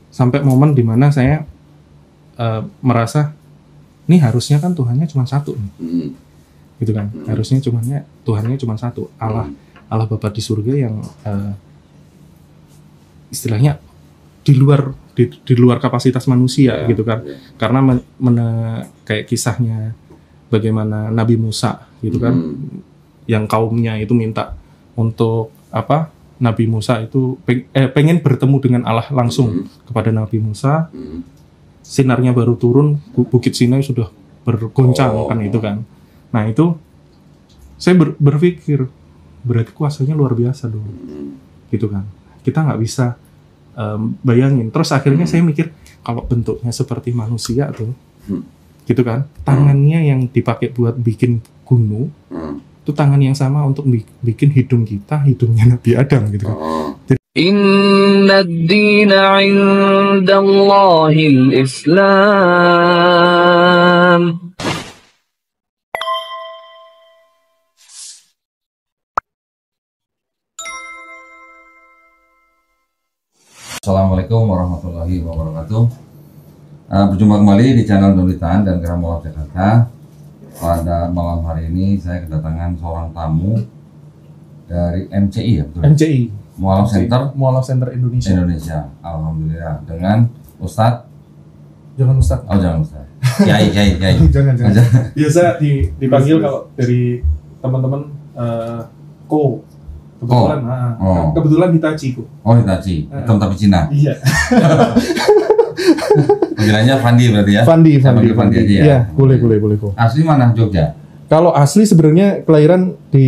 sampai momen dimana saya merasa ini harusnya kan Tuhannya cuma satu nih. Gitu kan, harusnya Tuhannya cuma satu, Allah Bapa di surga yang istilahnya di luar kapasitas manusia gitu kan. Karena kayak kisahnya bagaimana Nabi Musa gitu kan, yang kaumnya itu minta untuk Nabi Musa itu pengen bertemu dengan Allah langsung kepada Nabi Musa. Sinarnya baru turun, Bukit Sinai sudah bergoncang kan itu kan. Nah itu saya berpikir berarti kuasanya luar biasa dong, gitu kan. Kita nggak bisa bayangin. Terus akhirnya saya mikir kalau bentuknya seperti manusia tuh, gitu kan, tangannya yang dipakai buat bikin gunung, itu tangan yang sama untuk bikin hidung kita, hidungnya Nabi Adam gitu kan. Inna ad-dina 'inda Allahil Islam. Assalamualaikum warahmatullahi wabarakatuh. Berjumpa kembali di channel Nuritan dan Geram Mola Jakarta. Pada malam hari ini saya kedatangan seorang tamu dari MCI ya, betul? MCI Mualaf Center Indonesia. Alhamdulillah, dengan Ustadz. Jangan Ustadz. Oh jangan Ustadz. Kiai. Jangan. Biasa dipanggil kalau dari teman-teman kebetulan. Kebetulan Hitachi. Hitachi. Hitam tapi Cina. Iya. Panggilannya Fandi berarti ya? Fandi aja ya? Iya, boleh. Asli mana Jogja? Kalau asli sebenarnya kelahiran di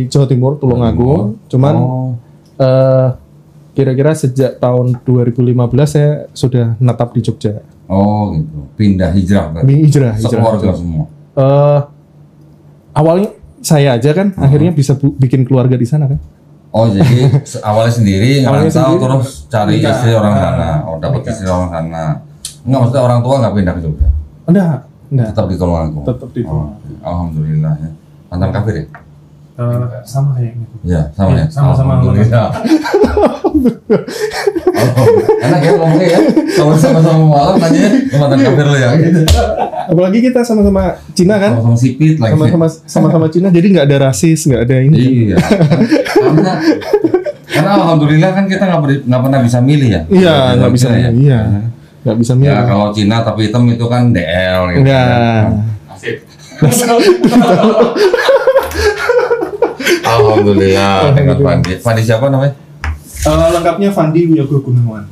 Jawa Timur, Tulungagung. Cuman kira-kira sejak tahun 2015 saya sudah menetap di Jogja. Oh gitu, pindah hijrah berarti? Hijrah. Sekeluarga semua? Awalnya saya aja kan, akhirnya bisa bikin keluarga di sana kan. Oh jadi awalnya sendiri ngerantau terus cari istri orang sana. Oh dapat istri orang sana. Enggak, maksudnya orang tua nggak pindah ke Jogja? Enggak. Tetap di Tulungagung? Tetap di Tulungagung. Alhamdulillah ya. Mantan kafir ya? Sama kayaknya. Iya, sama ya? Sama. Alhamdulillah. Enak ya ngomongnya ya? Sama-sama malam nanya mantan kafir lo ya? Gitu. Apalagi kita sama-sama Cina kan? Sama-sama sipit lagi. Sama-sama Cina, jadi nggak ada rasis, nggak ada ini. Iya. Karena alhamdulillah kan kita nggak pernah bisa milih ya? Iya, nggak bisa. Iya. Nggak bisa milih. Ya kalau Cina tapi hitam itu kan DL gitu. Iya. Asik. Alhamdulillah dengan Fandi siapa namanya? Lengkapnya Fandi Wiyogo Gunawan.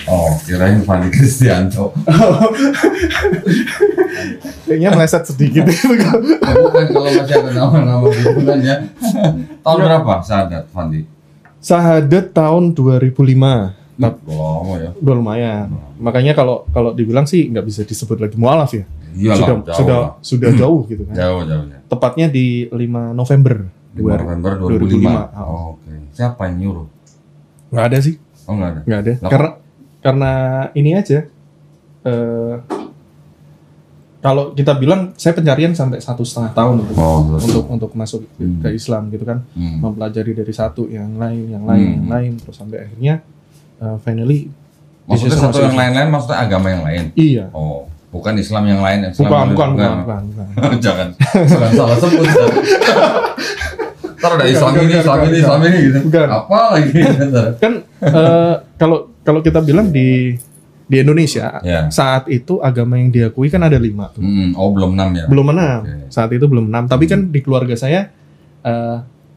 Oh, kirain Fandi Kristianto. Kayaknya meleset sedikit. Bukan, kalau masih ada nama-nama gitu kan ya. Tahun berapa Sahadat Fandi? Sahadat tahun 2005. Lama ya. Udah lumayan. Makanya kalau dibilang sih nggak bisa disebut lagi mualaf ya. Iyalah, sudah jauh gitu kan. Jauh ya. Tepatnya di 5 November 2005. Oh, oke. Siapa yang nyuruh? Nggak ada sih. Oh, nggak ada. Nggak ada. Karena ini aja. Kalau kita bilang saya pencarian sampai 1,5 tahun untuk masuk ke Islam gitu kan. Mempelajari dari satu yang lain terus sampai akhirnya finally. Maksudnya satu yang lain-lain maksudnya agama yang lain? Iya. Oh, bukan Islam yang lain. Bukan. Jangan salah sebut. Ntar ada Islam ini gitu. Bukan. Apa lagi? Kan kalau kita bilang di Indonesia saat itu agama yang diakui kan ada 5 tuh. Oh belum 6 ya? Belum 6. Okay. Saat itu belum 6. Tapi kan di keluarga saya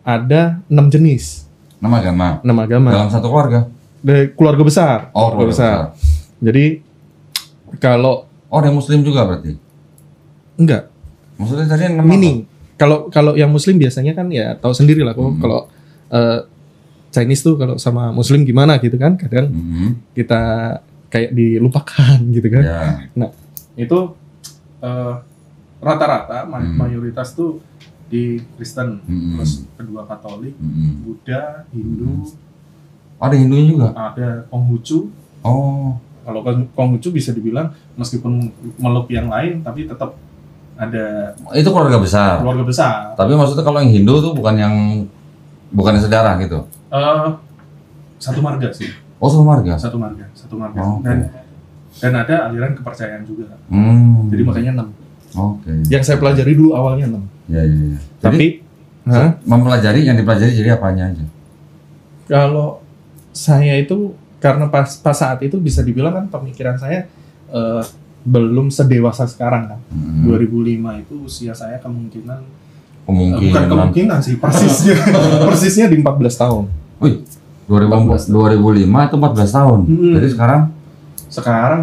ada 6 jenis. 6 agama? 6 agama. Dalam satu keluarga? Dari keluarga besar. Oh keluarga besar. Jadi kalau ada Muslim juga berarti? Enggak. Maksudnya tadi 6 Mini. Kalau yang Muslim biasanya kan ya tahu sendiri lah. Kalau Chinese tuh kalau sama Muslim gimana gitu kan, kadang kita kayak dilupakan gitu kan. Yeah. Nah itu rata-rata mayoritas tuh di Kristen, terus kedua Katolik, Buddha, Hindu. Ada Hindunya juga? Ada Konghucu. Oh. Kalau Konghucu bisa dibilang meskipun meluk yang lain tapi tetap ada. Itu keluarga besar. Keluarga besar. Tapi maksudnya kalau yang Hindu tuh bukan sedarah gitu. Satu marga sih. Oh, satu marga. Satu marga. satu marga. Oke. Dan ada aliran kepercayaan juga. Jadi makanya 6. Oke. Yang saya pelajari dulu awalnya 6. Ya. Tapi mempelajari yang dipelajari jadi apanya aja? kalau saya itu karena pas saat itu bisa dibilang kan pemikiran saya belum sedewasa sekarang kan. 2005 itu usia saya kemungkinan bukan kemungkinan sih, persisnya di 14 tahun. Wih, 2005 itu 14 tahun. Jadi sekarang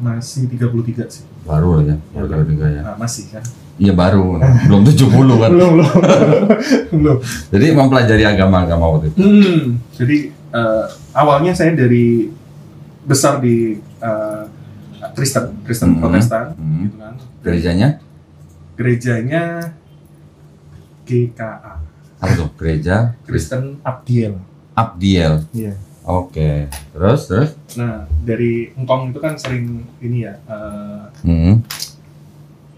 masih 33 sih. Baru ya, 33 ya. Nah, masih kan. Iya baru, belum 70 kan. Belum. Jadi mempelajari agama-agama waktu itu. Jadi awalnya saya dari besar di Kristen Protestan, gitu kan. Gerejanya GKA. Apa tuh? Gereja Kristen Abdiel. Iya. Oke. Terus? Nah, dari Engkong itu kan sering ini ya,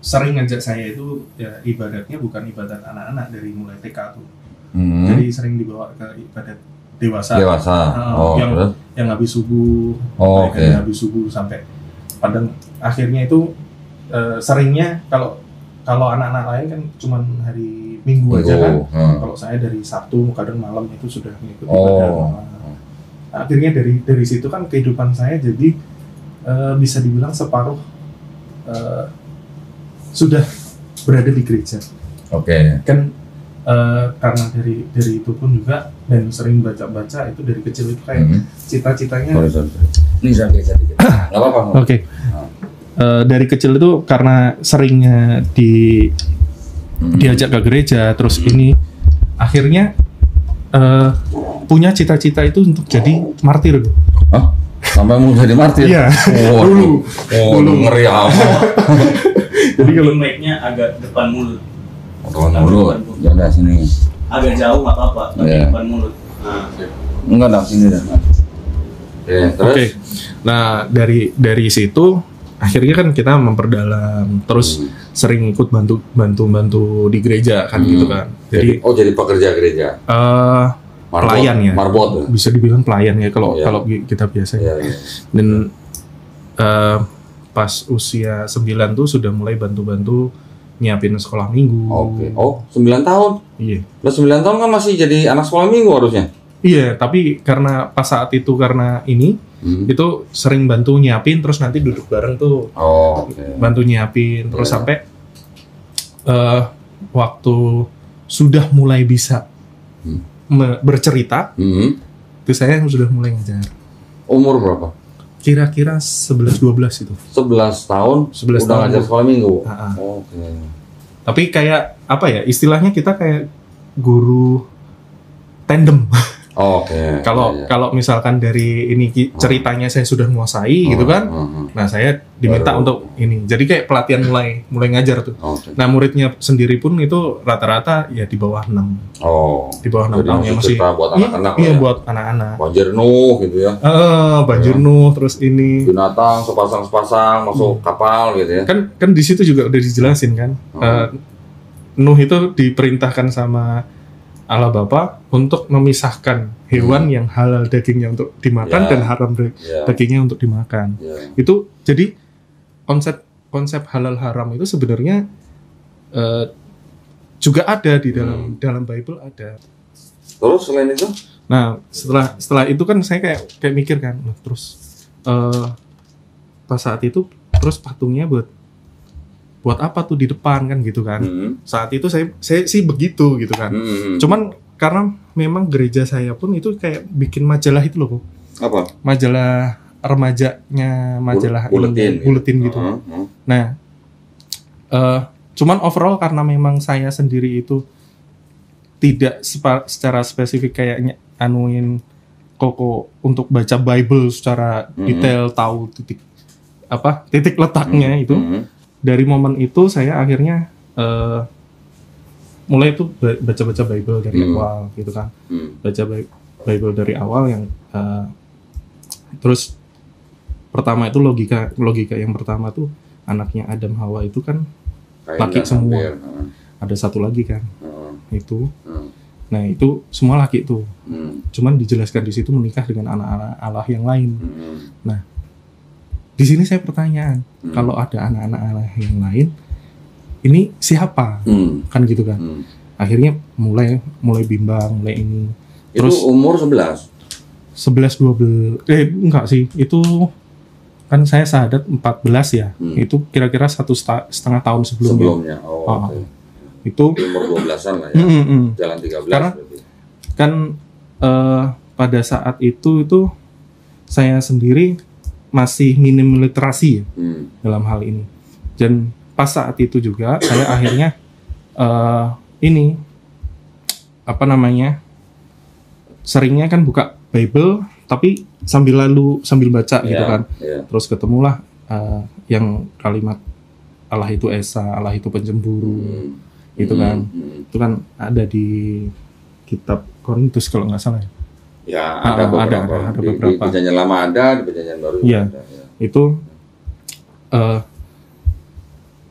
sering ngajak saya itu ya ibadatnya bukan ibadat anak-anak dari mulai TK tuh. Jadi sering dibawa ke ibadat dewasa. Terus? Yang habis subuh, habis subuh sampai padang. Akhirnya itu seringnya kalau anak-anak lain kan cuman hari Minggu aja kan. Kalau saya dari Sabtu kadang malam itu sudah mengikuti ibadah malam. Akhirnya dari situ kan kehidupan saya jadi bisa dibilang separuh sudah berada di gereja. Oke. Kan karena dari itu pun juga dan sering baca-baca itu dari kecil itu kayak cita-citanya. Ini saya gereja dikit. Nggak apa-apa. Oke. Dari kecil itu karena seringnya diajak ke gereja, terus ini akhirnya punya cita-cita itu untuk jadi martir. Hah? Sampai mau jadi martir? Iya. Dulu ngeri apa? Jadi kalau mic-nya agak depan mulut. Depan mulut. Ya udah sini. Agak jauh nggak apa-apa, tapi depan mulut. Nah, enggak dah sini dah. Oke. Nah, dari situ akhirnya kan kita memperdalam, terus sering ikut bantu di gereja kan gitu kan. Jadi jadi pekerja gereja. Pelayan ya. Marbot. Bisa dibilang pelayan ya kalau kita biasa. Dan pas usia 9 tuh sudah mulai bantu-bantu nyiapin sekolah minggu. Oke. Oh, 9 tahun? Iya. Lah 9 tahun kan masih jadi anak sekolah minggu harusnya? Iya, tapi karena pas saat itu karena ini itu sering bantu nyiapin, terus nanti duduk bareng tuh. Bantu nyiapin terus sampai waktu sudah mulai bisa bercerita, itu saya sudah mulai ngajar. Umur berapa? Kira-kira 11-12 itu. 11 tahun 11 udah tahun ngajar sekolah minggu? Oke. Tapi kayak apa ya, istilahnya kita kayak guru tandem. Oke. Kalau misalkan dari ini ceritanya saya sudah menguasai gitu kan. Nah, saya diminta untuk ini. Jadi kayak pelatihan mulai ngajar tuh. Nah, muridnya sendiri pun itu rata-rata ya di bawah 6. Di bawah 6 tahun ya masih. Buat anak-anak. Iya, buat anak-anak. Banjir Nuh gitu ya. Banjir Nuh terus ini. Binatang sepasang masuk kapal gitu ya. Kan di situ juga udah dijelasin kan. Nuh itu diperintahkan sama Allah Bapa untuk memisahkan hewan yang halal dagingnya untuk dimakan dan haram dagingnya untuk dimakan. Itu jadi konsep halal haram itu sebenarnya juga ada di dalam Bible ada. Terus selain itu? Nah, setelah itu kan saya kayak mikir kan, terus pas saat itu terus patungnya buat apa tuh di depan kan gitu kan. Saat itu saya sih begitu gitu kan. Cuman karena memang gereja saya pun itu kayak bikin majalah itu loh. Apa? Majalah remajanya, majalah buletin gitu. Nah, cuman overall karena memang saya sendiri itu tidak secara spesifik kayaknya anuin Koko untuk baca Bible secara detail, tahu titik letaknya itu. Dari momen itu saya akhirnya mulai tuh baca Bible dari awal gitu kan. Baca Bible dari awal yang terus pertama itu logika yang pertama tuh anaknya Adam Hawa itu kan laki semua. Ada satu lagi kan. Itu Nah itu semua laki tuh. Cuman dijelaskan di situ menikah dengan anak-anak Allah yang lain. Nah di sini saya pertanyaan, kalau ada anak-anak Allah yang lain, ini siapa? Kan gitu kan. Akhirnya mulai bimbang, mulai ini. Terus itu umur 11? 11-12, enggak sih, itu kan saya syahadat 14 ya. Itu kira-kira 1,5 tahun sebelumnya. Okay. Itu umur 12-an lah ya. Jalan 13 karena berarti. Kan pada saat itu saya sendiri masih minim literasi ya, dalam hal ini. Dan pas saat itu juga saya akhirnya ini apa namanya, seringnya kan buka Bible tapi sambil baca gitu kan. Terus ketemulah yang kalimat Allah itu Esa, Allah itu pencemburu, gitu kan. Itu kan ada di kitab Korintus kalau nggak salah. Ya, ada beberapa. Di perjanjian lama ada, di perjanjian baru ya, ada. Ya. Itu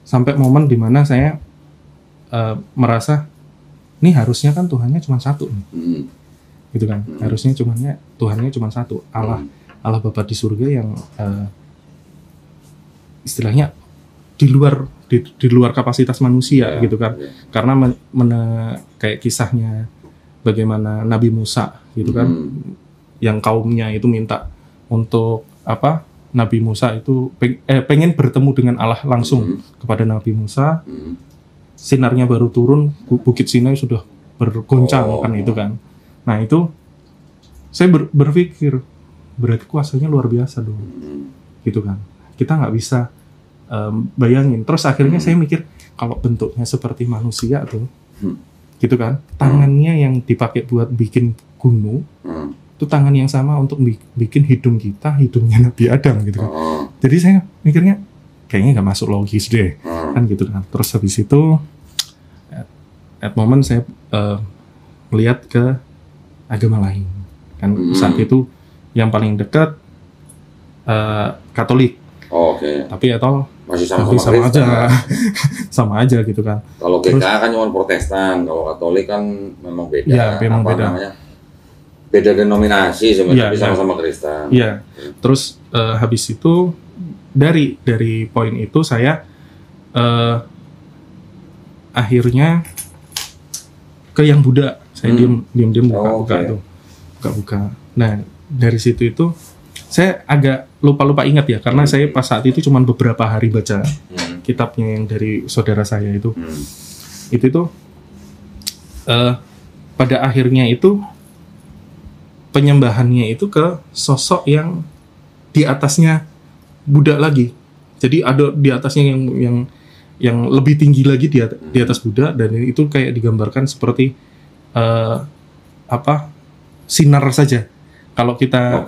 sampai momen dimana saya merasa ini harusnya kan Tuhannya cuma satu nih. Gitu kan. Harusnya Tuhannya cuma satu, Allah Bapa di surga yang istilahnya di luar kapasitas manusia gitu kan. Karena kayak kisahnya bagaimana Nabi Musa gitu kan, yang kaumnya itu minta untuk apa, Nabi Musa itu pengen bertemu dengan Allah langsung kepada Nabi Musa. Sinarnya baru turun, Bukit Sinai sudah bergoncang kan itu kan. Nah itu saya berpikir berarti kuasanya luar biasa dong, gitu kan. Kita nggak bisa bayangin. Terus akhirnya saya mikir kalau bentuknya seperti manusia tuh, gitu kan, tangannya yang dipakai buat bikin gunung, itu tangan yang sama untuk bikin hidung kita, hidungnya Nabi Adam gitu kan. Jadi saya mikirnya kayaknya nggak masuk logis deh, kan gitu kan. Terus habis itu at moment saya melihat ke agama lain kan. Saat itu yang paling dekat Katolik. Tapi atau masih sama aja sama aja gitu kan. Kalau GKA kan cuma Protestan, kalau Katolik kan memang beda. Ya, memang beda. Namanya? Beda denominasi sebenarnya, sama-sama Kristen. Iya. Terus habis itu dari poin itu saya akhirnya ke yang Buddha. Saya diam buka. Nah dari situ itu saya agak lupa ingat ya, karena saya pas saat itu cuma beberapa hari baca kitabnya yang dari saudara saya itu. Itu pada akhirnya itu penyembahannya itu ke sosok yang di atasnya Buddha lagi. Jadi ada di atasnya yang lebih tinggi lagi di atas Buddha, dan itu kayak digambarkan seperti sinar saja. Kalau kita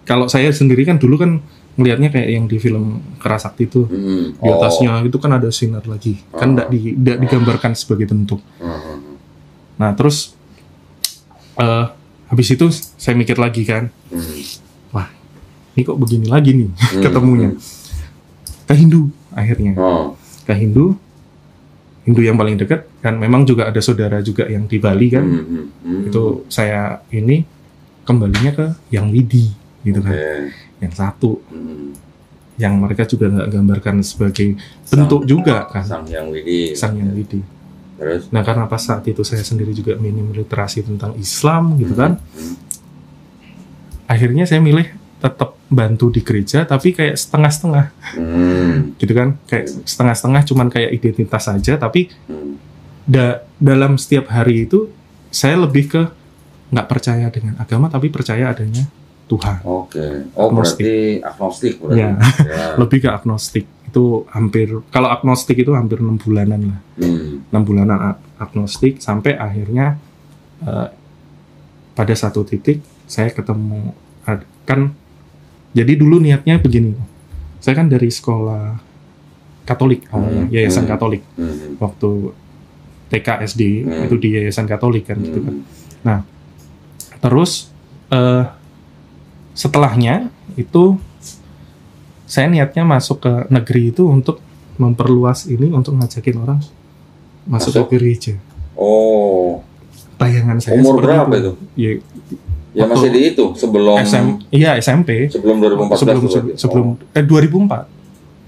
kalau saya sendiri kan dulu kan melihatnya kayak yang di film Kerasakti itu, di atasnya itu kan ada sinar lagi, kan tidak digambarkan sebagai bentuk. Nah terus habis itu saya mikir lagi kan, wah ini kok begini lagi nih ketemunya. Ke Hindu akhirnya, ke Hindu yang paling dekat kan. Memang juga ada saudara juga yang di Bali kan. Itu saya ini kembalinya ke yang Widi gitu kan, yang satu, yang mereka juga nggak gambarkan sebagai bentuk juga kan, Sang Yang Widi. Terus? Nah karena pas saat itu saya sendiri juga minim literasi tentang Islam gitu kan, akhirnya saya milih tetap bantu di gereja tapi kayak setengah-setengah, gitu kan, kayak setengah-setengah, cuman kayak identitas saja. Tapi dalam setiap hari itu saya lebih ke nggak percaya dengan agama tapi percaya adanya Tuhan. Berarti agnostik berarti. Ya. Lebih ke agnostik. Itu kalau agnostik itu hampir 6 bulanan lah. 6 bulanan agnostik sampai akhirnya pada satu titik saya ketemu kan. Jadi dulu niatnya begini. Saya kan dari sekolah Katolik awalnya, yayasan Katolik. Waktu TK SD itu di yayasan Katolik kan gitu kan. Nah, terus setelahnya itu saya niatnya masuk ke negeri itu untuk memperluas ini, untuk ngajakin orang masuk ke gereja. bayangan saya Umur seperti berapa itu? Ya, Ya masih di itu sebelum iya SMP. sebelum 2014 sebelum Oh. 2004.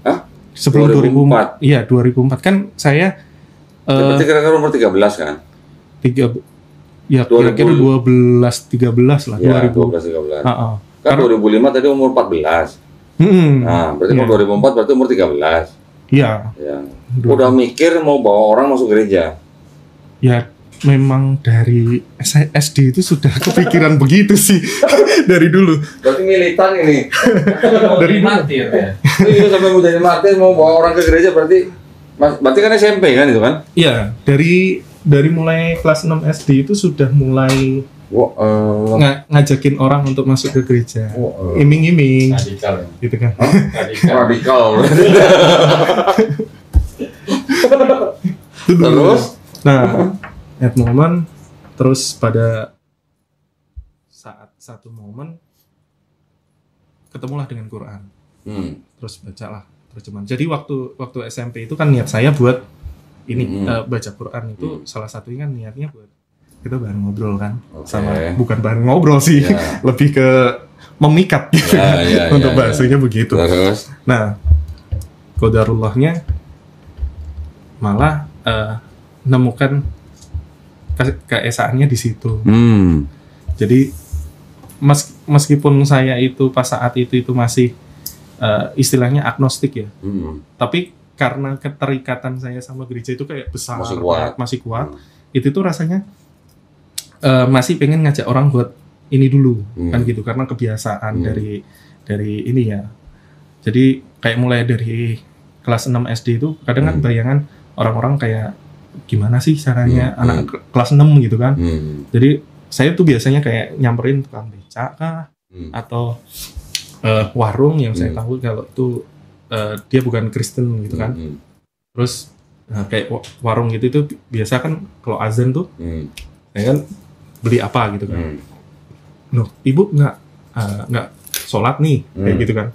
Hah? Sebelum 2004. 2004. Iya, 2004 kan saya Berarti kira-kira umur 13 kan? 3 ya 2000. kira-kira 12 13 lah, Ya, 2000. 12 13. Heeh. Kan 2005 tadi umur 14. Nah, berarti Iya. kalau 2004 berarti umur 13. Iya. Ya. Udah mikir mau bawa orang masuk gereja. Ya memang dari SD itu sudah kepikiran begitu sih dari dulu. Berarti militan ini. Dari martir ya. Iya, sampai mau jadi martir mau bawa orang ke gereja berarti kan SMP kan itu kan? Iya, dari mulai kelas 6 SD itu sudah mulai ngajakin orang untuk masuk ke gereja. Iming-iming Radikal ya. gitu kan. radikal. Itu dulu. Terus? Nah, at momen terus pada saat satu momen ketemulah dengan Quran. Terus bacalah terjemahan. Jadi waktu SMP itu kan niat saya buat ini baca Quran itu salah satunya kan niatnya buat kita bareng ngobrol kan. Sama bukan bareng ngobrol sih, lebih ke memikat gitu. Untuk bahasanya begitu. Terus? Nah, qadarullahnya malah nemukan keesaannya di situ. Jadi meskipun saya itu pas saat itu masih istilahnya agnostik ya, tapi karena keterikatan saya sama gereja itu kayak besar, masih kuat, itu tuh rasanya masih pengen ngajak orang buat ini dulu kan gitu, karena kebiasaan dari ini ya. Jadi kayak mulai dari kelas 6 SD itu kadang kan bayangan orang-orang kayak gimana sih caranya anak kelas 6 gitu kan. Jadi saya tuh biasanya kayak nyamperin tukang becak kah atau warung yang saya tahu kalau itu dia bukan Kristen gitu kan. Terus kayak warung gitu itu biasa kan kalau azan tuh saya kan beli apa gitu kan. Loh, ibu nggak sholat nih kayak gitu kan.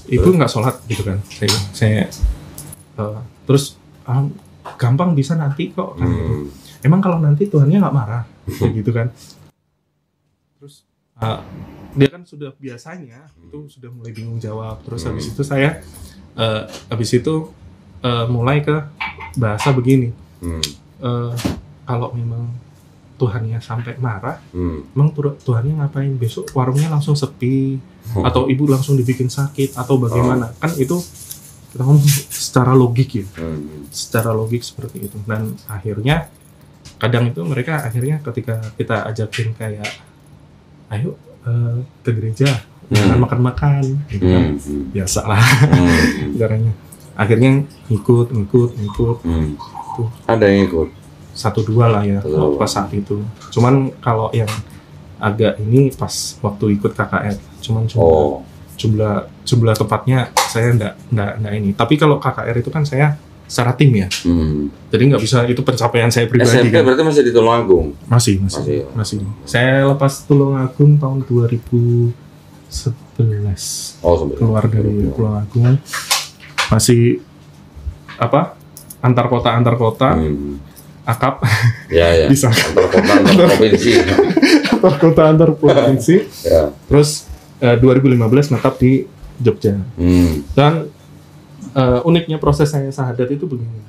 Ibu nggak sholat gitu kan. Saya terus gampang bisa nanti kok kan gitu. Emang kalau nanti Tuhannya nggak marah kayak gitu kan. Terus dia kan sudah biasanya itu sudah mulai bingung jawab. Terus habis itu saya mulai ke bahasa begini. Kalau memang Tuhannya sampai marah, emang Tuhannya ngapain? Besok warungnya langsung sepi atau ibu langsung dibikin sakit atau bagaimana? Kan itu kita ngomong secara logik ya, secara logik seperti itu. Dan akhirnya kadang itu mereka akhirnya ketika kita ajakin kayak ayo ke gereja makan-makan gitu kan, biasa lah caranya. Akhirnya ngikut tuh. Ada yang ikut 1-2 lah ya pas saat itu. Cuman kalau yang agak ini pas waktu ikut KKR, cuman jumlah tepatnya saya enggak ini. Tapi kalau KKR itu kan saya secara tim ya. Jadi nggak bisa, itu pencapaian saya pribadi. SMP kan. berarti masih di Tulungagung? Masih. Saya lepas Tulungagung tahun 2011. Keluar dari Tulungagung. Masih antar kota. Akap. Ya. Bisa. Antar kota, antar provinsi. Antar kota, antar provinsi. Ya. Terus 2015 menetap di Jogja. Dan uniknya proses saya syahadat itu begini.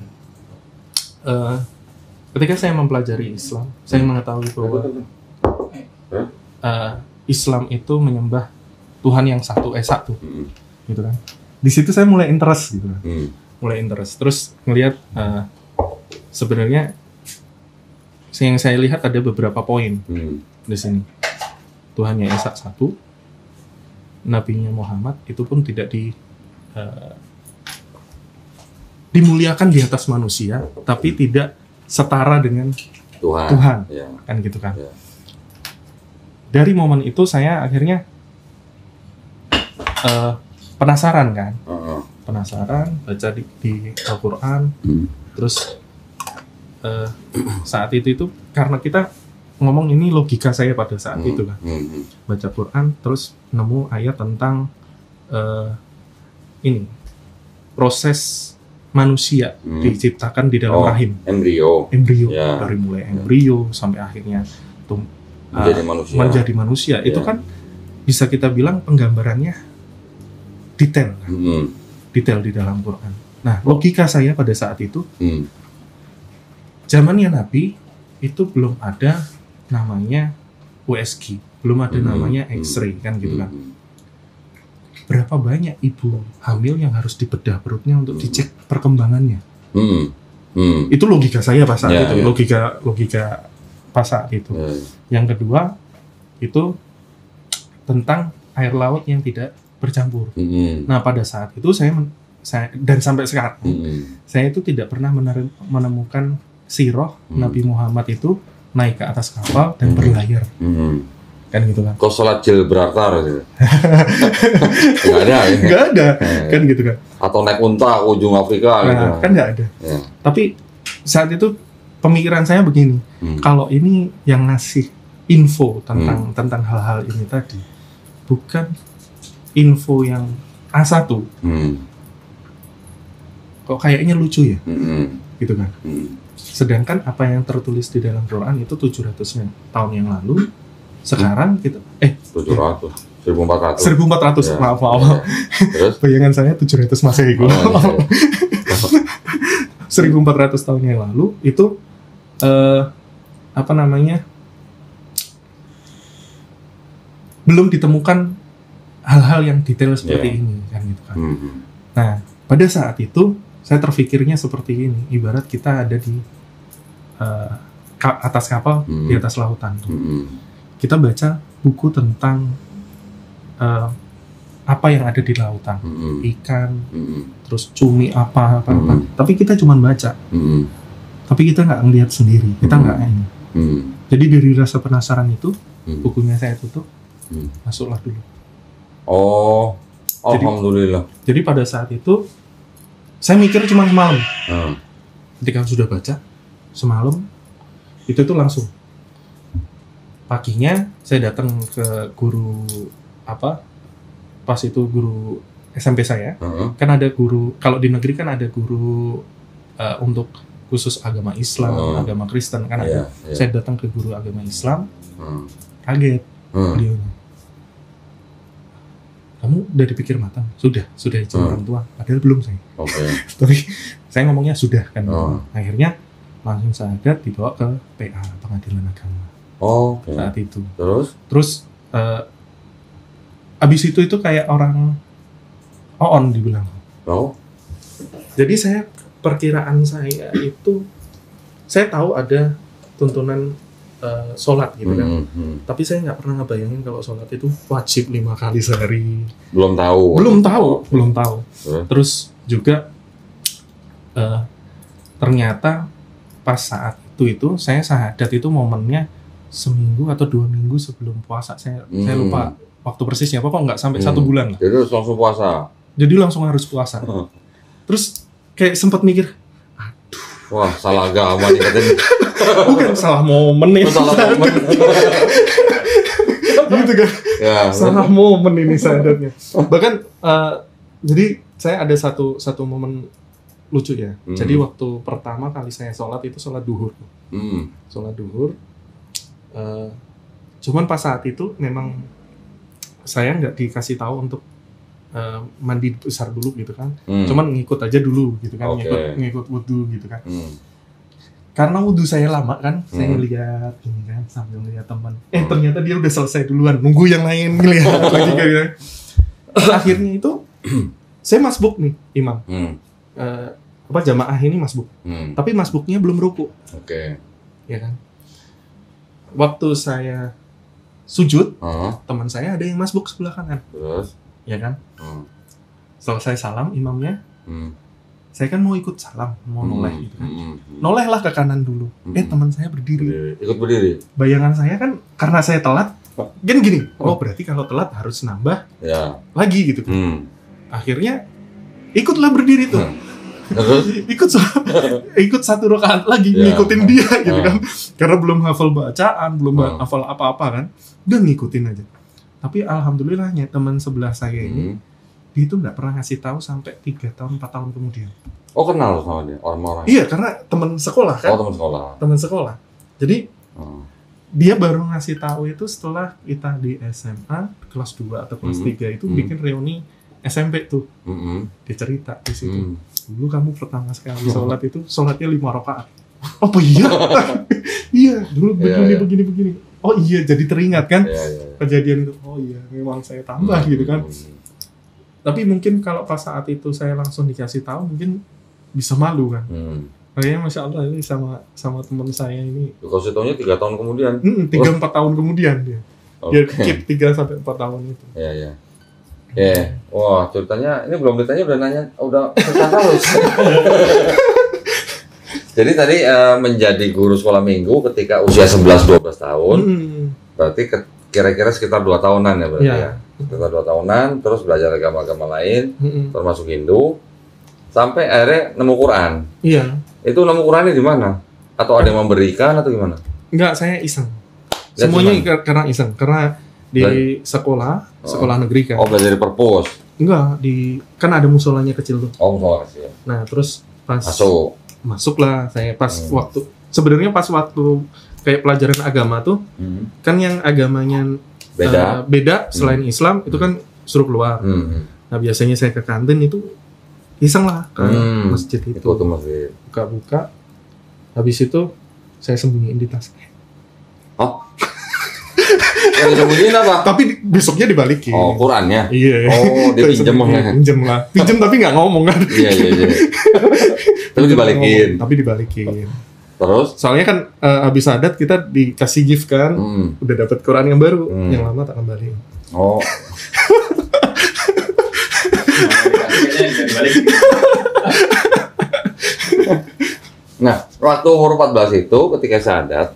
Ketika saya mempelajari Islam, saya mengetahui bahwa Islam itu menyembah Tuhan yang satu, Esa tuh, gitu kan. Di situ saya mulai interest gitu kan. Mulai interest. Terus ngelihat sebenarnya yang saya lihat ada beberapa poin di sini. Tuhannya Esa satu, Nabinya Muhammad itu pun tidak dimuliakan di atas manusia, tapi tidak setara dengan Tuhan. Ya. Kan gitu kan. Ya. Dari momen itu saya akhirnya penasaran kan. Penasaran, baca di Al-Quran. Terus saat itu karena kita ngomong ini logika saya pada saat itu kan. Baca Quran terus nemu ayat tentang ini proses manusia diciptakan di dalam rahim. Embrio. Ya. Dari mulai embrio sampai akhirnya menjadi manusia. Itu kan bisa kita bilang penggambarannya detail, kan? Detail di dalam Quran. Nah, logika saya pada saat itu, zamannya Nabi itu belum ada namanya USG, belum ada namanya X-ray, kan gitu kan. Berapa banyak ibu hamil yang harus dibedah perutnya untuk dicek perkembangannya? Itu logika saya pas saat itu, logika pas saat itu. Yang kedua itu tentang air laut yang tidak bercampur. Nah, pada saat itu saya dan sampai sekarang saya itu tidak pernah menemukan sirah Nabi Muhammad itu naik ke atas kapal dan berlayar. Kan gitu kan. Kok sholat Gibraltar gitu? Nggak ada ya? Nggak ada, kan gitu kan. Atau naik unta ke ujung Afrika gitu. Kan nggak ada. Tapi saat itu pemikiran saya begini, kalau ini yang ngasih info tentang hal-hal ini tadi, bukan info yang A1, kok kayaknya lucu ya, gitu kan. Sedangkan apa yang tertulis di dalam Quran itu 700 tahun yang lalu, sekarang kita 1400 maaf. Terus? Bayangan saya 700 Masehi. 1400 tahun yang lalu itu belum ditemukan hal-hal yang detail seperti ini, kan gitu kan. Nah, pada saat itu saya terfikirnya seperti ini, ibarat kita ada di atas kapal, di atas lautan. Kita baca buku tentang apa yang ada di lautan, ikan, terus cumi apa. Tapi kita cuma baca, tapi kita nggak ngelihat sendiri, kita nggak ini. Jadi dari rasa penasaran itu, bukunya saya tutup, masuklah dulu. Alhamdulillah. Jadi pada saat itu saya mikir cuma semalam. Ketika sudah baca semalam, itu tuh langsung. Paginya saya datang ke guru pas itu guru SMP saya. Kan ada guru, kalau di negeri kan ada guru untuk khusus agama Islam, agama Kristen kan ada. Saya datang ke guru agama Islam, kaget beliaunya. Kamu udah dipikir matang? Sudah izin orang tua. Padahal belum saya. Tapi saya ngomongnya sudah kan. Akhirnya langsung sadar dibawa ke PA, Pengadilan Agama. Saat itu. Terus abis itu kayak orang on dibilang. Jadi perkiraan saya itu, saya tahu ada tuntunan sholat gitu kan. Tapi saya nggak pernah ngebayangin kalau sholat itu wajib 5 kali sehari. Belum tahu. Terus juga ternyata pas saat itu saya syahadat itu momennya seminggu atau 2 minggu sebelum puasa. Saya lupa waktu persisnya, pokoknya nggak sampai 1 bulan lah. Jadi langsung puasa. Jadi langsung harus puasa. Terus kayak sempat mikir, wah, salah agama nih katanya. Bukan, salah momen nih. Gitu kan. Salah momen ini syahadatnya. Bahkan jadi saya ada satu momen lucu ya. Jadi waktu pertama kali saya sholat itu sholat duhur. Sholat duhur. Cuman pas saat itu memang saya nggak dikasih tahu untuk mandi besar dulu gitu kan. Cuman ngikut aja dulu gitu kan. Ngikut wudhu gitu kan. Karena wudhu saya lama kan, saya ngeliat gini kan, sambil ngeliat teman. Ternyata dia udah selesai duluan, nunggu yang lain ngeliat lagi kan. Akhirnya itu saya masbuk nih, imam. Jamaah ini masbuk. Tapi masbuknya belum ruku. Ya kan. Waktu saya sujud, teman saya ada yang masbuk sebelah kanan. Terus? Ya kan. Selesai salam imamnya. Saya kan mau ikut salam, mau noleh gitu kan. Nolehlah ke kanan dulu. Teman saya berdiri. Ikut berdiri. Bayangan saya kan karena saya telat, kan gini. Berarti kalau telat harus nambah lagi gitu kan. Akhirnya ikutlah berdiri tuh. ikut 1 rakaat lagi ngikutin dia gitu kan. Karena belum hafal bacaan, belum hafal apa-apa kan. Udah ngikutin aja. Tapi alhamdulillahnya teman sebelah saya ini dia itu nggak pernah ngasih tahu sampai 3 tahun 4 tahun kemudian. Oh, kenal sama dia orang-orang. Iya, karena teman sekolah kan. Oh, teman sekolah. Teman sekolah. Jadi Oh. dia baru ngasih tahu itu setelah kita di SMA kelas 2 atau kelas 3 itu bikin reuni SMP tuh. Dia cerita di situ. Dulu kamu pertama sekali sholat itu sholatnya 5 rakaat. Apa iya? Iya, dulu begini. Oh iya, jadi teringat kan kejadian itu. Oh iya, memang saya tambah gitu kan. Tapi mungkin kalau pas saat itu saya langsung dikasih tahu, mungkin bisa malu kan. Kayaknya Masya Allah ini sama teman saya ini. Kalau situnya 3 tahun kemudian. 3-4 tahun kemudian dia. Dia keep 3-4 tahun itu. Iya. Wah, ceritanya ini belum ditanya udah nanya, udah cerita terus. Jadi tadi menjadi guru sekolah minggu ketika usia 11-12 tahun. Berarti kira-kira sekitar 2 tahunan ya berarti ya. Sekitar 2 tahunan, terus belajar agama-agama lain, termasuk Hindu, sampai akhirnya nemu Quran. Iya. Itu nemu Qurannya di mana? Atau ada yang memberikan atau gimana? Enggak, saya iseng. Semuanya karena iseng, karena di sekolah negeri kan. Oh, belajar di perpus? Enggak, kan ada musolanya kecil tuh. Oh, musola kecil. Nah, terus pas masuklah saya pas waktu kayak pelajaran agama tuh, kan yang agamanya beda selain Islam itu kan suruh keluar. Nah, biasanya saya ke kantin itu iseng lah ke masjid itu. Itu masjid. Buka-buka. Habis itu saya sembunyiin di tas. Oh. Yang disembunyiin apa? Tapi besoknya dibalikin. Oh, Qurannya? Iya. Oh, dia pinjem lah. Pinjem tapi nggak ngomong kan. Iya. Tapi dibalikin. Tapi dibalikin. Terus? Soalnya kan habis adat kita dikasih gift kan. Udah dapat Quran yang baru. Yang lama tak kembali. Oh. Nah, waktu umur 14 itu ketika syahadat,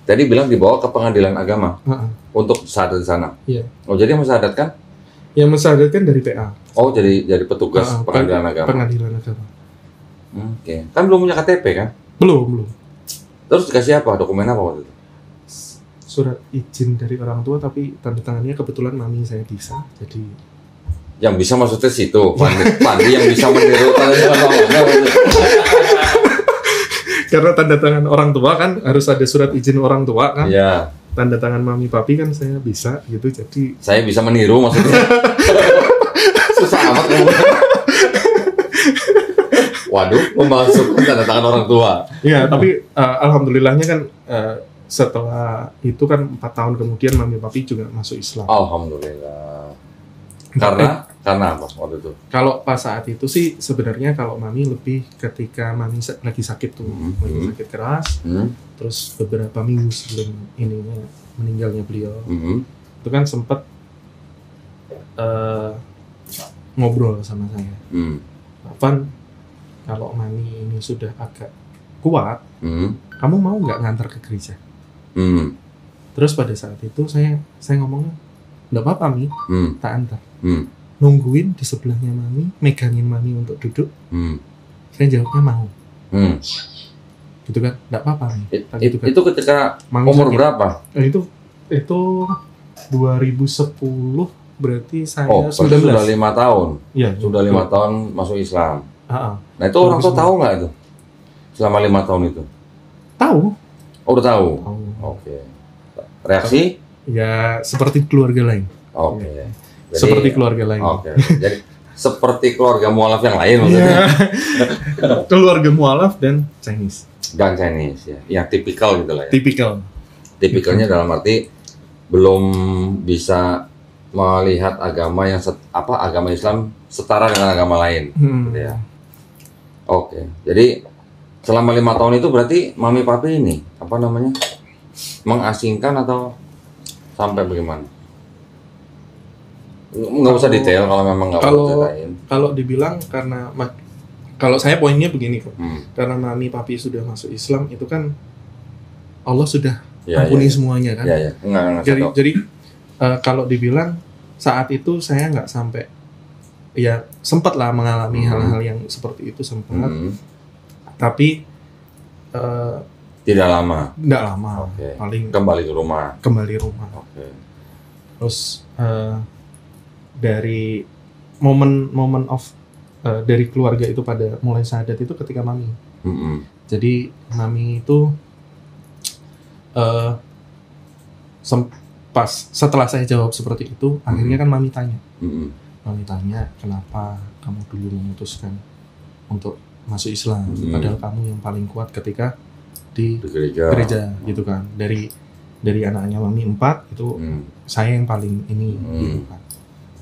jadi bilang dibawa ke pengadilan agama untuk syahadat di sana. Iya. Oh, jadi yang mensyahadatkan? Yang mensyahadatkan dari PA. Oh, jadi petugas pengadilan agama. Pengadilan agama. Oke. Kan belum punya KTP kan? Belum. Terus dikasih apa? Dokumen apa waktu itu? Surat izin dari orang tua, tapi tanda tangannya kebetulan mami saya bisa, jadi yang bisa maksudnya situ, Pandi yang bisa meniru tanda tangan karena tanda tangan orang tua kan harus ada surat izin orang tua kan. Iya. Tanda tangan mami papi kan saya bisa gitu, jadi saya bisa meniru maksudnya. Susah amat ngomong. Waduh, memasukkan tanda tangan orang tua. Iya, tapi alhamdulillahnya kan setelah itu kan 4 tahun kemudian mami papi juga masuk Islam. Alhamdulillah. Karena apa waktu itu? Kalau pas saat itu sih sebenarnya kalau mami lebih ketika mami lagi sakit tuh, lagi sakit keras, terus beberapa minggu sebelum meninggalnya beliau, itu kan sempat ngobrol sama saya. Apaan? Kalau mami ini sudah agak kuat, kamu mau nggak ngantar ke gereja? Terus pada saat itu saya ngomongnya, nggak apa-apa Mi, tak antar. Nungguin di sebelahnya mami, megangin mami untuk duduk. Saya jawabnya mau. Gitu kan, nggak apa-apa Mi. Gitu kan. Itu ketika mami umur sakit. Berapa? Itu 2010 berarti saya 19. Sudah 5 tahun. Iya. Sudah 5 tahun masuk Islam. Nah itu orang tua tahu nggak itu? Selama 5 tahun itu? Tahu. Oh, udah tahu. Oke. Reaksi? Ya seperti keluarga lain. Oke. Jadi, seperti keluarga lain. Oke. Jadi seperti keluarga mualaf yang lain maksudnya. Keluarga mualaf dan Chinese. Dan Chinese ya. Yang tipikal gitu lah ya. Tipikalnya dalam arti belum bisa melihat agama yang agama Islam setara dengan agama lain. Gitu ya. Oke. Jadi selama 5 tahun itu berarti mami papi ini mengasingkan atau sampai bagaimana? Nggak usah detail kalau memang nggak mau ceritain. Kalau dibilang kalau saya poinnya begini kok, karena mami papi sudah masuk Islam itu kan Allah sudah ampuni semuanya kan. Jadi kalau dibilang saat itu saya nggak sampai, ya sempat lah mengalami hal-hal yang seperti itu sempat, tapi tidak lama. Paling kembali rumah. Terus dari momen of dari keluarga itu pada mulai syahadat itu ketika mami. Jadi mami itu pas setelah saya jawab seperti itu, akhirnya kan mami tanya. Mami tanya, kenapa kamu dulu memutuskan untuk masuk Islam, padahal kamu yang paling kuat ketika di gereja gitu kan. Dari anaknya mami 4 itu saya yang paling ini gitu kan.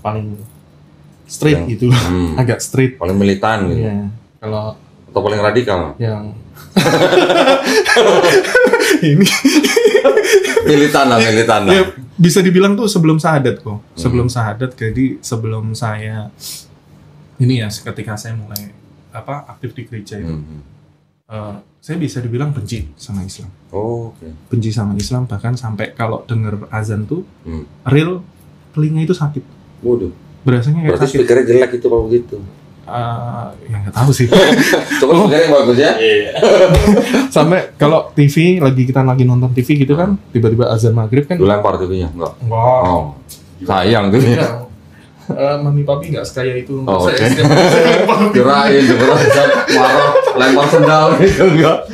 Paling straight gitu. Agak straight, paling militan gitu. ya. Kalau Atau paling radikal? yang ini Militan lah. ya, bisa dibilang tuh sebelum syahadat kok. Sebelum syahadat, jadi sebelum saya ini ya, ketika saya mulai aktif di gereja itu, saya bisa dibilang benci sama Islam. Benci sama Islam, bahkan sampai kalau denger azan tuh real telinga itu sakit. Waduh. Berasanya kayak Berarti sakit. speakernya jelek itu kalau begitu. Ya nggak tahu sih. Coba speakernya yang bagus ya. Sampai kalau kita lagi nonton TV gitu kan, tiba-tiba azan maghrib kan. Lu lempar TV-nya? Enggak. Wow. Sayang tuh ya. Mami papi nggak sekaya itu. Oke. Saya Kirain marah lempar sendal gitu enggak.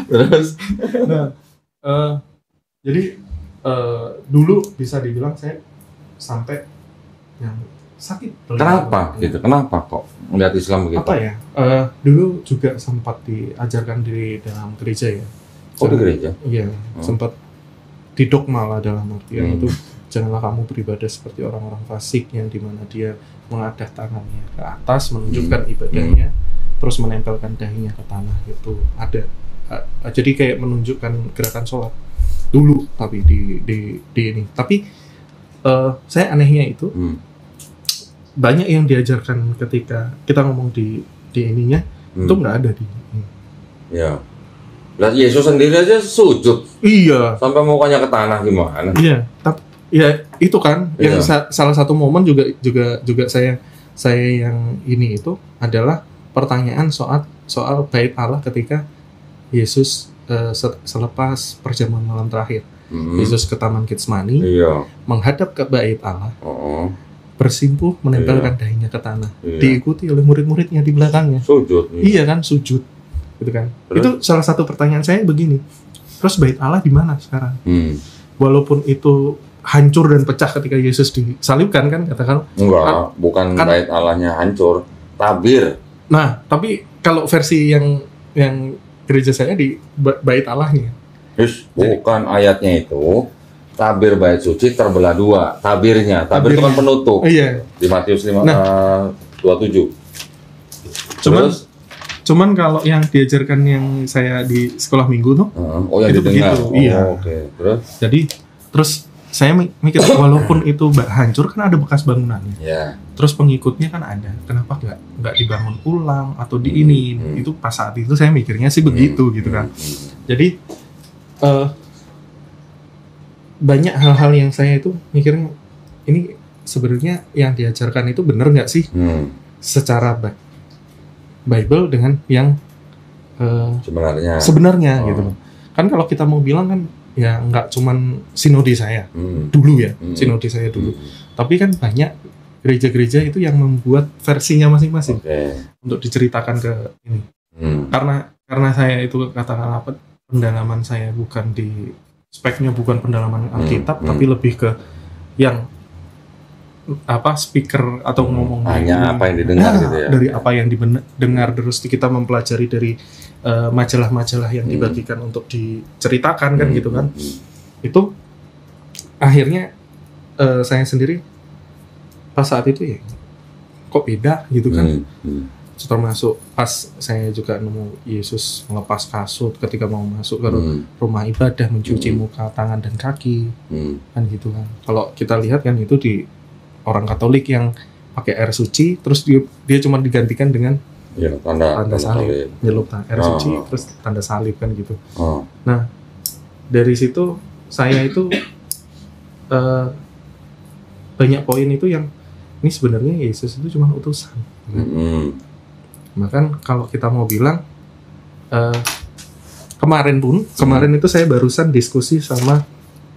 Terus jadi dulu bisa dibilang saya sampai yang sakit. kenapa gitu? Kenapa kok melihat Islam begitu? Apa ya? Dulu juga sempat diajarkan di dalam gereja ya. Oh, di gereja? Iya, sempat didogma lah dalam artian itu, janganlah kamu beribadah seperti orang-orang fasik yang dimana dia mengadah tangannya ke atas menunjukkan ibadahnya, terus menempelkan dahinya ke tanah. Itu ada. Jadi kayak menunjukkan gerakan sholat dulu, tapi di ini. Tapi saya anehnya itu banyak yang diajarkan ketika kita ngomong di ininya itu nggak ada di ini. Ya. Lah Yesus sendiri aja sujud. Iya. Sampai mukanya ke tanah gimana? Iya. Tapi ya itu kan yang salah satu momen juga saya yang ini itu adalah pertanyaan soal bait Allah ketika Yesus selepas perjamuan malam terakhir. Yesus ke Taman Getsemani, menghadap ke bait Allah. Bersimpuh, menempelkan dahinya ke tanah, diikuti oleh murid-muridnya di belakangnya. Sujud. Iya kan, sujud, gitu kan. Terus? Itu salah satu pertanyaan saya begini. Terus bait Allah di mana sekarang? Walaupun itu hancur dan pecah ketika Yesus disalibkan kan, katakan. Enggak, bukan kan, bait Allahnya hancur, tabir. Nah, tapi kalau versi yang gereja saya di bait Allahnya. Bukan ayatnya itu. Tabir bait suci terbelah 2, tabir itu kan penutup. Iya. Di Matius 5:27. Cuman kalau yang diajarkan yang saya di sekolah minggu tuh, yang itu didengar. begitu. Iya. Terus? Jadi saya mikir walaupun itu hancur kan ada bekas bangunannya. Yeah. Terus pengikutnya kan ada. Kenapa nggak dibangun ulang atau di ini? Itu pas saat itu saya mikirnya sih begitu gitu kan. Jadi banyak hal-hal yang saya itu mikirnya ini sebenarnya yang diajarkan itu benar nggak sih secara Bible dengan yang sebenarnya gitu loh. Kan kalau kita mau bilang kan ya nggak cuman sinode saya dulu ya, sinode saya dulu, tapi kan banyak gereja-gereja itu yang membuat versinya masing-masing untuk diceritakan ke ini. Karena saya itu katakanlah pendalaman saya bukan di speknya bukan pendalaman Alkitab, tapi lebih ke yang speaker atau ngomong hanya apa yang didengar gitu ya. Dari apa yang didengar, terus kita mempelajari dari majalah-majalah yang dibagikan untuk diceritakan kan gitu kan. Itu akhirnya saya sendiri pas saat itu ya kok beda gitu kan. Termasuk pas saya juga nemu Yesus melepas kasut ketika mau masuk ke rumah ibadah, mencuci muka, tangan dan kaki, kan gitu kan. Kalau kita lihat kan itu di orang Katolik yang pakai air suci, terus dia cuma digantikan dengan tanda salib, nyelup air suci, terus tanda salib kan gitu. Nah dari situ saya itu banyak poin itu yang ini sebenarnya Yesus itu cuma utusan. Bahkan kalau kita mau bilang kemarin itu saya barusan diskusi sama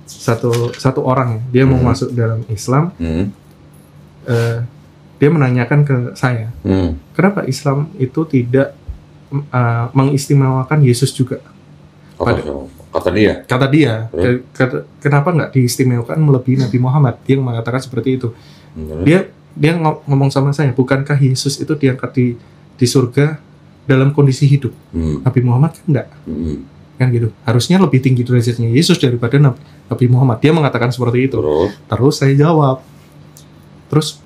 satu orang ya. Dia mau masuk dalam Islam, dia menanyakan ke saya, kenapa Islam itu tidak mengistimewakan Yesus juga? Kata dia. Kenapa nggak diistimewakan melebihi Nabi Muhammad? Dia mengatakan seperti itu. Dia ngomong sama saya, bukankah Yesus itu diangkat di surga dalam kondisi hidup? Nabi Muhammad kan enggak. Kan gitu. Harusnya lebih tinggi derajatnya Yesus daripada Nabi Muhammad. Dia mengatakan seperti itu. Terus saya jawab, terus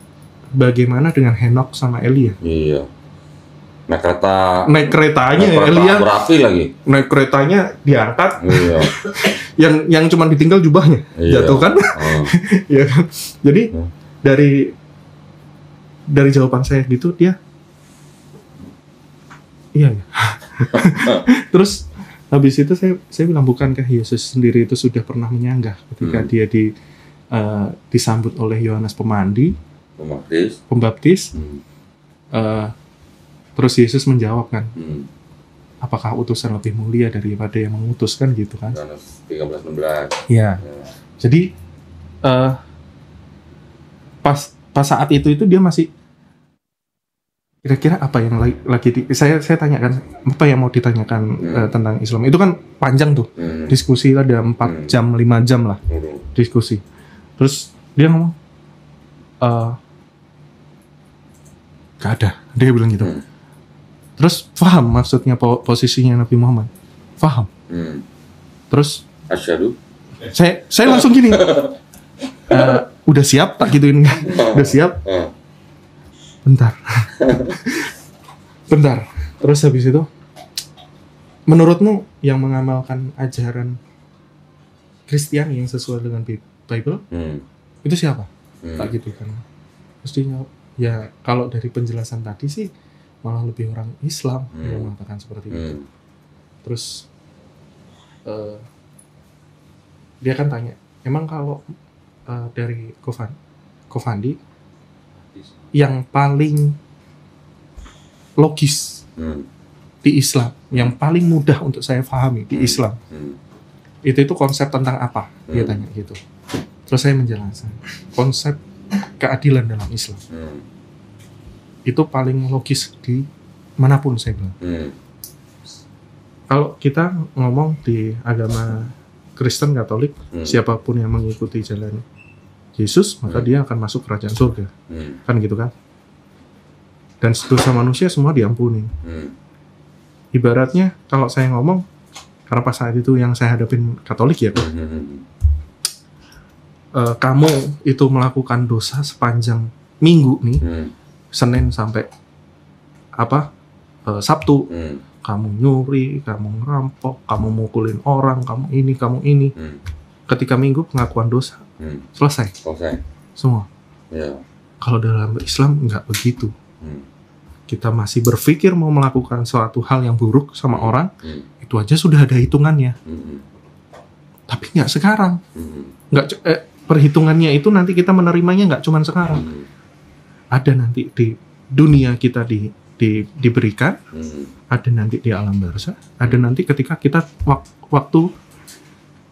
bagaimana dengan Henok sama Elia? Iya. Naik keretanya Elia berapi lagi. Naik keretanya diangkat. Iya. yang cuma ditinggal jubahnya. Jatuh kan? Ya kan? Jadi dari jawaban saya gitu dia iya. Terus habis itu saya bilang, bukankah Yesus sendiri itu sudah pernah menyanggah ketika dia disambut oleh Yohanes Pembaptis. Terus Yesus menjawab kan, apakah utusan lebih mulia daripada yang mengutuskan gitu kan? 13-16. Iya. Jadi pas saat itu dia masih kira-kira apa yang lagi saya tanyakan, apa yang mau ditanyakan tentang Islam. Itu kan panjang tuh. Diskusi ada 4 jam, 5 jam lah diskusi. Terus dia ngomong gak ada. Dia bilang gitu. Terus paham maksudnya posisinya Nabi Muhammad? Paham. Terus Asyhadu. Saya langsung gini. Udah siap tak gituin? Udah siap? Bentar. Terus habis itu, menurutmu yang mengamalkan ajaran Kristiani yang sesuai dengan Bible itu siapa? Tak gitu kan? Terus dia jawab, ya kalau dari penjelasan tadi sih malah lebih orang Islam yang mengatakan seperti itu. Terus dia kan tanya, emang kalau dari Kofandi yang paling logis di Islam, yang paling mudah untuk saya pahami di Islam, itu konsep tentang apa? Dia tanya gitu. Terus saya menjelaskan konsep keadilan dalam Islam. Itu paling logis di manapun, saya bilang. Kalau kita ngomong di agama Kristen Katolik, siapapun yang mengikuti jalan Yesus, maka dia akan masuk kerajaan surga. Kan gitu kan? Dan dosa manusia semua diampuni. Ibaratnya kalau saya ngomong, karena pas saat itu yang saya hadapin Katolik ya, kamu itu melakukan dosa sepanjang minggu nih, Senin sampai Sabtu, kamu nyuri, kamu ngerampok, kamu mukulin orang, kamu ini. Ketika Minggu pengakuan dosa, selesai semua. Kalau dalam Islam nggak begitu. Kita masih berpikir mau melakukan suatu hal yang buruk sama orang, itu aja sudah ada hitungannya. Tapi nggak sekarang. Perhitungannya itu nanti kita menerimanya nggak cuma sekarang. Ada nanti di dunia kita diberikan, ada nanti di alam barzah, ada nanti ketika kita waktu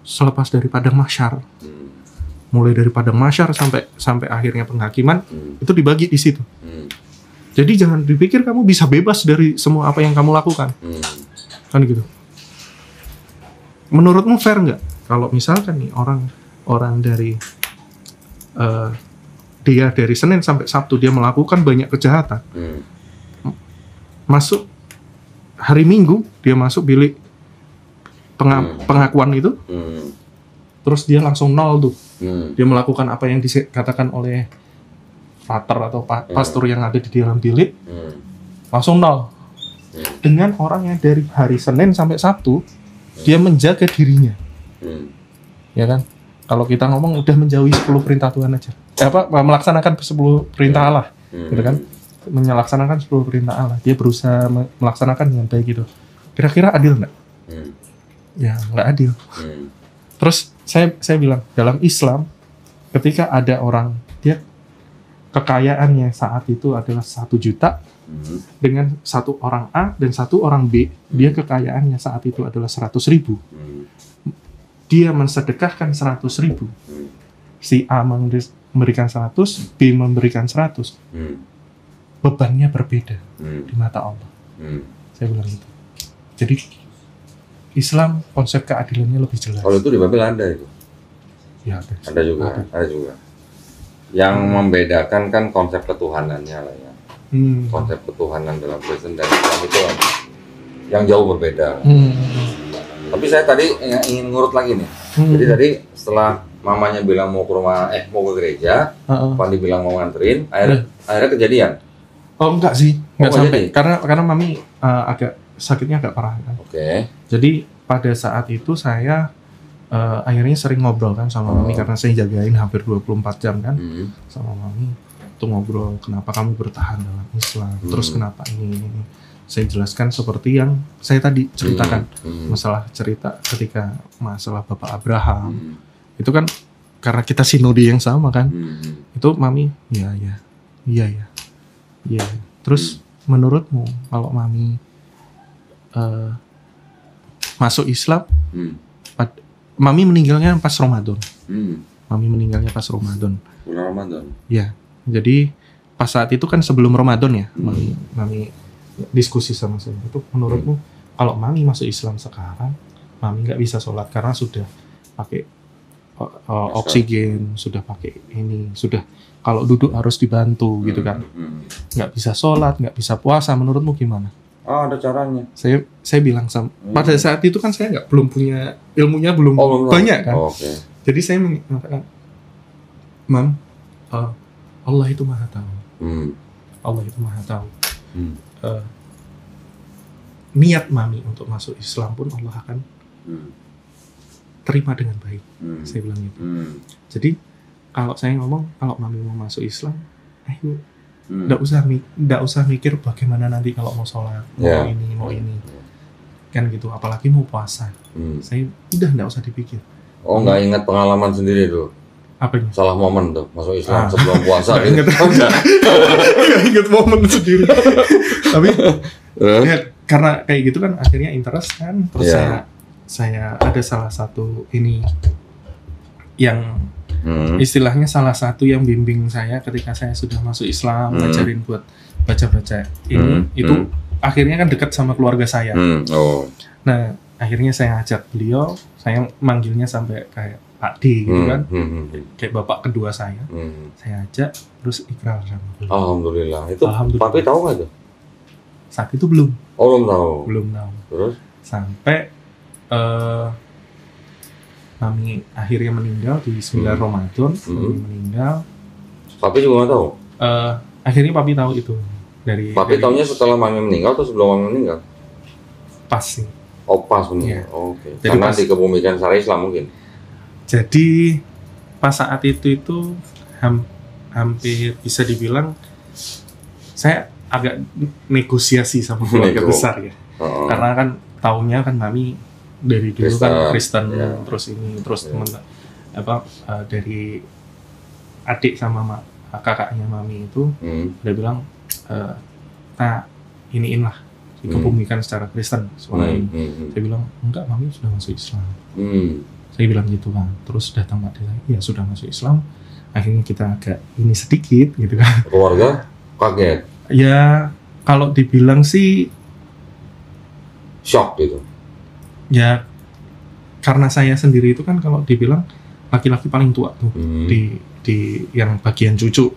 selepas dari padang mahsyar. Mulai dari padang mahsyar sampai akhirnya penghakiman, itu dibagi di situ. Jadi jangan dipikir kamu bisa bebas dari semua apa yang kamu lakukan. Kan gitu. Menurutmu fair nggak? Kalau misalkan nih orang dari dia dari Senin sampai Sabtu dia melakukan banyak kejahatan. Masuk hari Minggu dia masuk bilik pengakuan itu. Terus dia langsung nol tuh. Dia melakukan apa yang dikatakan oleh pater atau pastor yang ada di dalam bilik, langsung nol. Dengan orang yang dari hari Senin sampai Sabtu dia menjaga dirinya. Ya kan? Kalau kita ngomong udah menjauhi 10 perintah Tuhan aja. Melaksanakan 10 perintah Allah. Gitu kan? Melaksanakan 10 perintah Allah. Dia berusaha melaksanakan dengan baik gitu. Kira-kira adil nggak? Ya, nggak adil. Terus saya bilang, dalam Islam ketika ada orang dia kekayaannya saat itu adalah 1 juta dengan satu orang A dan satu orang B, dia kekayaannya saat itu adalah 100.000. Dia mensedekahkan 100.000. Si A memberikan 100, B memberikan 100, bebannya berbeda di mata Allah. Saya bilang itu. Jadi Islam konsep keadilannya lebih jelas. Kalau itu di Babel ada itu. Ya, Ada juga. Yang membedakan kan konsep ketuhanannya lah ya. Konsep ketuhanan dalam Kristen dan Islam itu yang jauh berbeda. Tapi saya tadi ingin ngurut lagi nih. Jadi tadi setelah mamanya bilang mau ke rumah, mau ke gereja, Pandi bilang mau nganterin, akhirnya kejadian. Oh enggak sih, enggak sampai. Jadi? Karena mami agak sakitnya agak parah kan. Oke. Jadi pada saat itu saya akhirnya sering ngobrol kan sama mami karena saya jagain hampir 24 jam kan sama mami. Itu ngobrol kenapa kamu bertahan dalam Islam, terus kenapa ini. Saya jelaskan seperti yang saya tadi ceritakan, masalah cerita ketika masalah Bapak Abraham. Itu kan karena kita sinode yang sama kan. Itu mami, iya. Terus menurutmu kalau mami masuk Islam, mami meninggalnya pas Ramadan. Mami meninggalnya pas Ramadan. Bulan Ramadan. Ya, jadi pas saat itu kan sebelum Ramadan ya, mami diskusi sama saya. Itu menurutmu kalau mami masuk Islam sekarang, mami nggak bisa sholat karena sudah pakai oksigen, sudah pakai ini, sudah kalau duduk harus dibantu gitu kan, nggak bisa sholat, nggak bisa puasa. Menurutmu gimana? Oh, ada caranya. Saya bilang sama pada saat itu kan saya belum punya ilmunya, belum banyak kan. Okay. Jadi saya mengatakan, Mam, Allah itu maha tahu. Allah itu maha tahu. Niat mami untuk masuk Islam pun Allah akan terima dengan baik. Saya bilang gitu. Jadi kalau saya ngomong, kalau mami mau masuk Islam, ayo, nggak usah mikir bagaimana nanti kalau mau sholat, mau ini, kan gitu. Apalagi mau puasa. Saya udah nggak usah dipikir. Oh, nggak ingat pengalaman sendiri tuh? Apanya? Salah momen tuh masuk Islam sebelum puasa. Nggak ingat momen sendiri. Tapi ya, karena kayak gitu kan akhirnya interest kan. Terus saya ada salah satu ini yang istilahnya salah satu yang bimbing saya ketika saya sudah masuk Islam, ngajarin buat baca-baca ini, itu akhirnya kan dekat sama keluarga saya. Nah, akhirnya saya ajak beliau, saya manggilnya sampai kayak Pak D gitu kan, kayak bapak kedua saya ajak, terus ikrar sama beliau. Alhamdulillah. Itu Papi tahu nggak tuh? Saat itu belum. Oh, belum tahu. Belum tahu. Terus? Sampai mami akhirnya meninggal di 9 Ramadan, mami meninggal. Papi juga nggak tahu? Akhirnya papi tahu itu dari. Papi tahunya setelah mami meninggal atau sebelum mami meninggal? Pas sih. Oh, pas meninggal. Ya. Oke. Karena dikebumikan secara Islam mungkin. Jadi pas saat itu hampir bisa dibilang saya agak negosiasi sama keluarga besar ya. Karena kan taunya kan mami dari dulu kan Kristen, terus teman dari adik sama kakaknya mami itu udah bilang iniin lah dikebumikan secara Kristen soalnya ini. Saya bilang enggak, mami sudah masuk Islam. Saya bilang gitu kan. Terus datang Pak Dela, ya sudah masuk Islam. Akhirnya kita agak ini sedikit gitu kan. Keluarga kaget. Ya kalau dibilang sih shock gitu. Ya karena saya sendiri itu kan kalau dibilang laki-laki paling tua tuh di yang bagian cucu.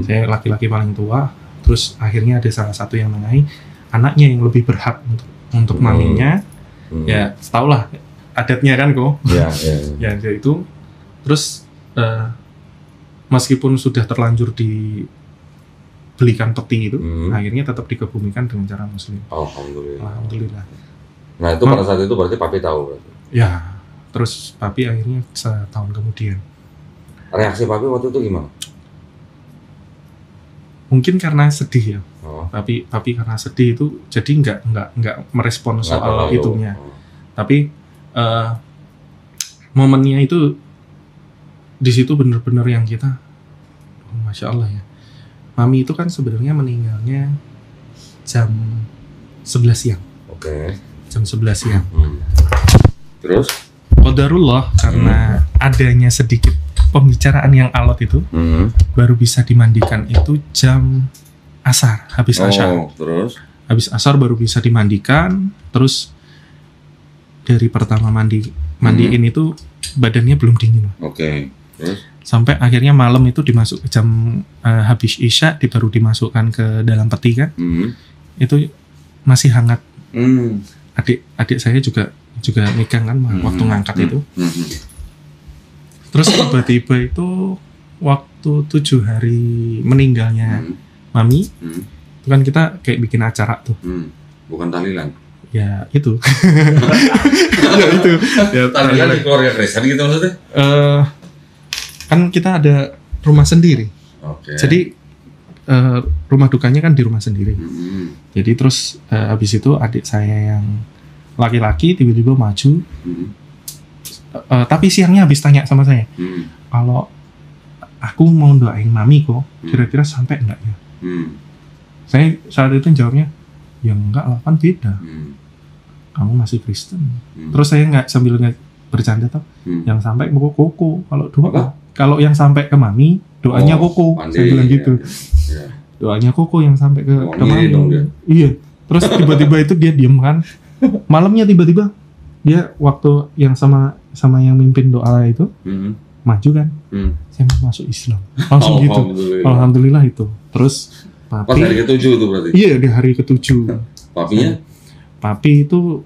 Saya laki-laki paling tua. Terus akhirnya ada salah satu yang mengenai anaknya yang lebih berhak untuk maminya. Ya setau lah adatnya kan kok. Ya itu. Terus meskipun sudah terlanjur dibelikan peti itu, akhirnya tetap dikebumikan dengan cara Muslim. Alhamdulillah. Nah itu pada saat itu berarti papi tahu berarti? Ya, terus papi akhirnya setahun kemudian. Reaksi papi waktu itu gimana? Mungkin karena sedih ya. Papi karena sedih itu jadi nggak merespon soal itunya. Tapi momennya itu di situ benar-benar yang kita, masya Allah ya. Mami itu kan sebenarnya meninggalnya jam 11 siang. Oke. Jam 11 siang. Terus? Qadarullah karena adanya sedikit pembicaraan yang alot itu baru bisa dimandikan itu jam asar, habis asar. Terus? Habis asar baru bisa dimandikan, terus dari pertama mandiin itu badannya belum dingin. Oke. Terus? Sampai akhirnya malam itu dimasuk jam habis isya baru dimasukkan ke dalam peti kan. Itu masih hangat. Adik saya juga megang kan waktu ngangkat itu. Terus tiba-tiba itu waktu 7 hari meninggalnya mami, itu kan kita kayak bikin acara tuh. Bukan tahlilan. Ya itu. Ya itu. Ya Tahlilan di keluarga Kristen gitu maksudnya? Kan kita ada rumah sendiri. Oke. Jadi rumah dukanya kan di rumah sendiri. Jadi terus habis itu adik saya yang laki-laki tiba-tiba maju. Tapi siangnya habis tanya sama saya, kalau aku mau doain mami kok, kira-kira sampai enggak ya? Saya saat itu jawabnya, ya enggak lah, kan beda. Kamu masih Kristen. Terus saya nggak sambil bercanda tuh, yang sampai koko. Kalau doa, kalau yang sampai ke mami, doanya koko. Saya bilang gitu. Doanya koko yang sampai ke mami. Iya. Terus tiba-tiba itu dia diem kan. Malamnya tiba-tiba dia waktu yang sama yang mimpin doa itu maju kan. Saya mau masuk Islam. Langsung gitu. Alhamdulillah itu. Terus papi. Pas hari ke-7 itu berarti? Iya, di hari ke-7. Papinya? Papi itu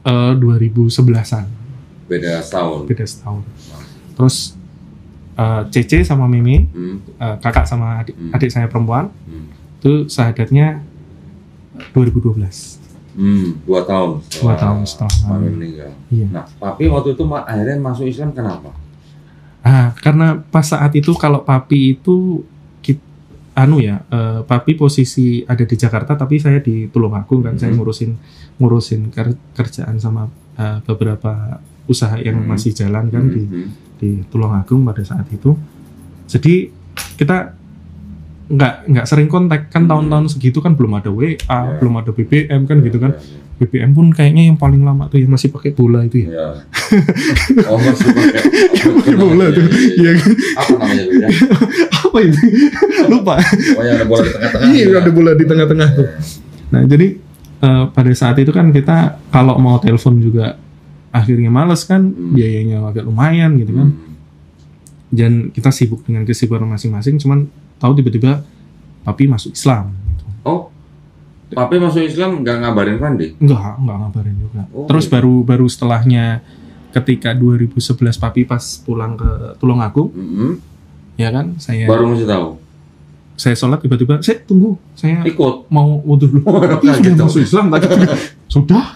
2011-an. Beda setahun. Terus Cece sama Mimi, kakak sama adik saya perempuan, itu syahadatnya 2012. 2 tahun. 2 tahun setelah mami meninggal. Iya. Nah, papi waktu itu akhirnya masuk Islam kenapa? Karena pas saat itu kalau papi itu papi posisi ada di Jakarta tapi saya di Tulungagung kan. Saya ngurusin kerjaan sama beberapa usaha yang masih jalan kan di Tulungagung pada saat itu. Jadi kita nggak sering kontak kan, tahun-tahun segitu kan belum ada WA, belum ada BBM kan gitu kan. BBM pun kayaknya yang paling lama tuh yang masih pakai bola itu ya. Oh, masih pakai bola tuh. Iya kan. Apa namanya itu ya? Apa itu? Lupa. Oh, yang ada bola di tengah-tengah. Iya, ada bola di tengah-tengah tuh. Nah, jadi pada saat itu kan kita kalau mau telepon juga akhirnya males kan, biayanya agak lumayan gitu kan. Dan kita sibuk dengan kesibukan masing-masing, cuman tahu tiba-tiba papi masuk Islam gitu. Oh, papi masuk Islam nggak ngabarin Fandi? Nggak ngabarin juga. Terus baru setelahnya ketika 2011 papi pas pulang ke Tulungagung, ya kan, saya baru masih tahu. Saya sholat tiba-tiba, saya tunggu, saya ikut mau wudhu dulu. Sudah masuk Islam tadi. Sudah.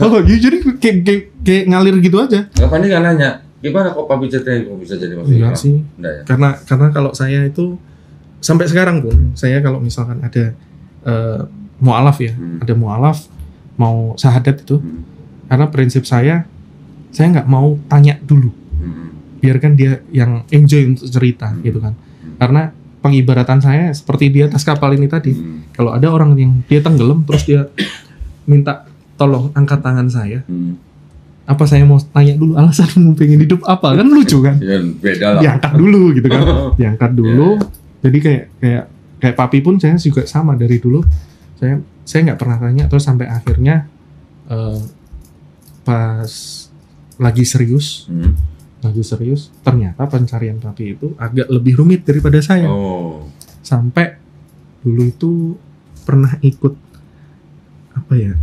Oh, jadi kayak ngalir gitu aja. Nggak, Fandi nggak nanya, gimana kok papi ceritanya kok bisa jadi masuk Islam? Enggak sih. Enggak ya? Karena kalau saya itu sampai sekarang pun saya kalau misalkan ada mu'alaf ya, ada mu'alaf mau syahadat itu, karena prinsip saya nggak mau tanya dulu, biarkan dia yang enjoy untuk cerita gitu kan. Karena pengibaratan saya seperti di atas kapal ini tadi, kalau ada orang yang dia tenggelam terus dia minta tolong angkat tangan saya, apa saya mau tanya dulu alasanmu pengen hidup apa, kan lucu kan? Ya, beda lah. Diangkat dulu gitu kan, diangkat dulu. Jadi kayak papi pun saya juga sama dari dulu. Saya nggak pernah tanya, terus sampai akhirnya pas lagi serius, ternyata pencarian papi itu agak lebih rumit daripada saya. Sampai dulu itu pernah ikut apa ya,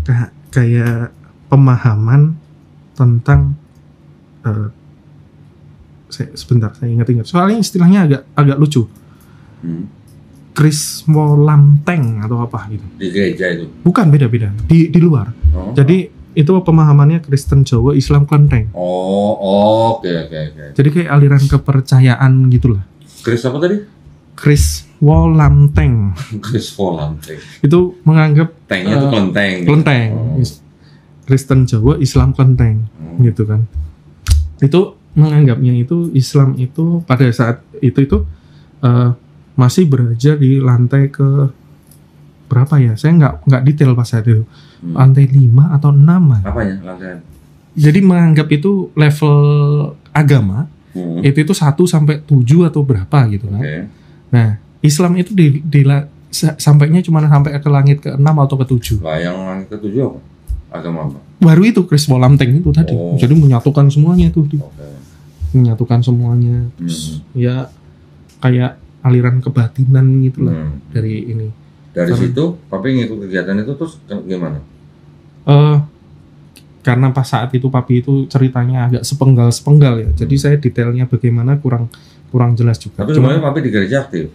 kayak pemahaman tentang sebentar saya ingat-ingat. Soalnya istilahnya agak lucu. Krismolanteng atau apa gitu. Di gereja itu? Bukan, beda-beda. Di luar. Jadi itu pemahamannya Kristen Jawa, Islam Klenteng. Oke. Jadi kayak aliran kepercayaan gitulah. Kris apa tadi? Krismolanteng. Krismolanteng. Itu menganggap Tengnya itu Klenteng. Kristen Jawa, Islam Klenteng gitu kan. Itu menganggapnya itu Islam itu pada saat itu masih berada di lantai ke berapa ya? Saya nggak detail pas saat itu. Lantai 5 atau 6 lah. Apanya lantai? Jadi menganggap itu level agama itu 1 sampai 7 atau berapa gitu kan. Nah, Islam itu sampainya cuma sampai ke langit ke-6 atau ke-7. Lah yang langit ke-7 apa? Agama apa? Baru itu Kris Wolanteng itu tadi. Jadi menyatukan semuanya tuh. Menyatukan semuanya. Terus ya kayak aliran kebatinan gitu lah dari ini. Dari situ Papi ngikut kegiatan itu terus gimana? Karena pas saat itu Papi itu ceritanya agak sepenggal ya. Jadi saya detailnya bagaimana kurang jelas juga. Tapi sebenarnya Papi di gereja aktif?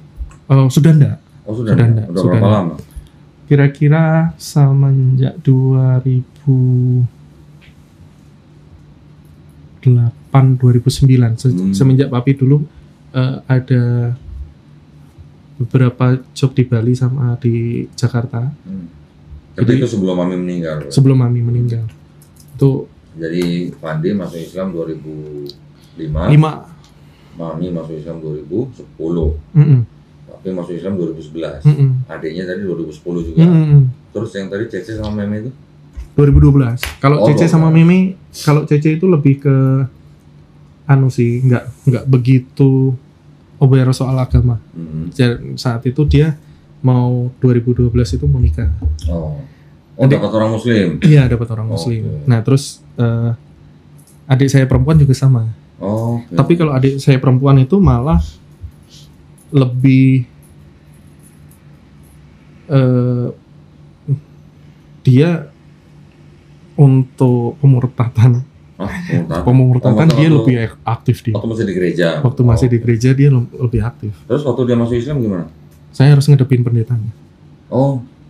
Sudah enggak. Sudah enggak. Udah berapa lama? Kira-kira semenjak 2008 2009 semenjak Papi dulu ada beberapa job di Bali sama di Jakarta. Tapi itu sebelum Mami meninggal. Sebelum Mami meninggal. Itu jadi Pandi masuk Islam 2005. Mami masuk Islam 2010. Papi masuk Islam 2011. Adiknya tadi 2010 juga. Terus yang tadi Cece sama Meme itu 2012. Kalau Cece sama Meme, kalau Cece itu lebih ke sih, nggak begitu aware soal agama. Saat itu dia mau 2012 itu mau nikah. Dapat orang Muslim. Iya, dapat orang Muslim. Nah, terus adik saya perempuan juga sama. Tapi kalau adik saya perempuan itu malah lebih dia untuk pemurtadan dia lebih aktif dia. Waktu masih di gereja. Waktu masih di gereja dia lebih aktif. Terus waktu dia masuk Islam gimana? Saya harus ngedepin pendetanya.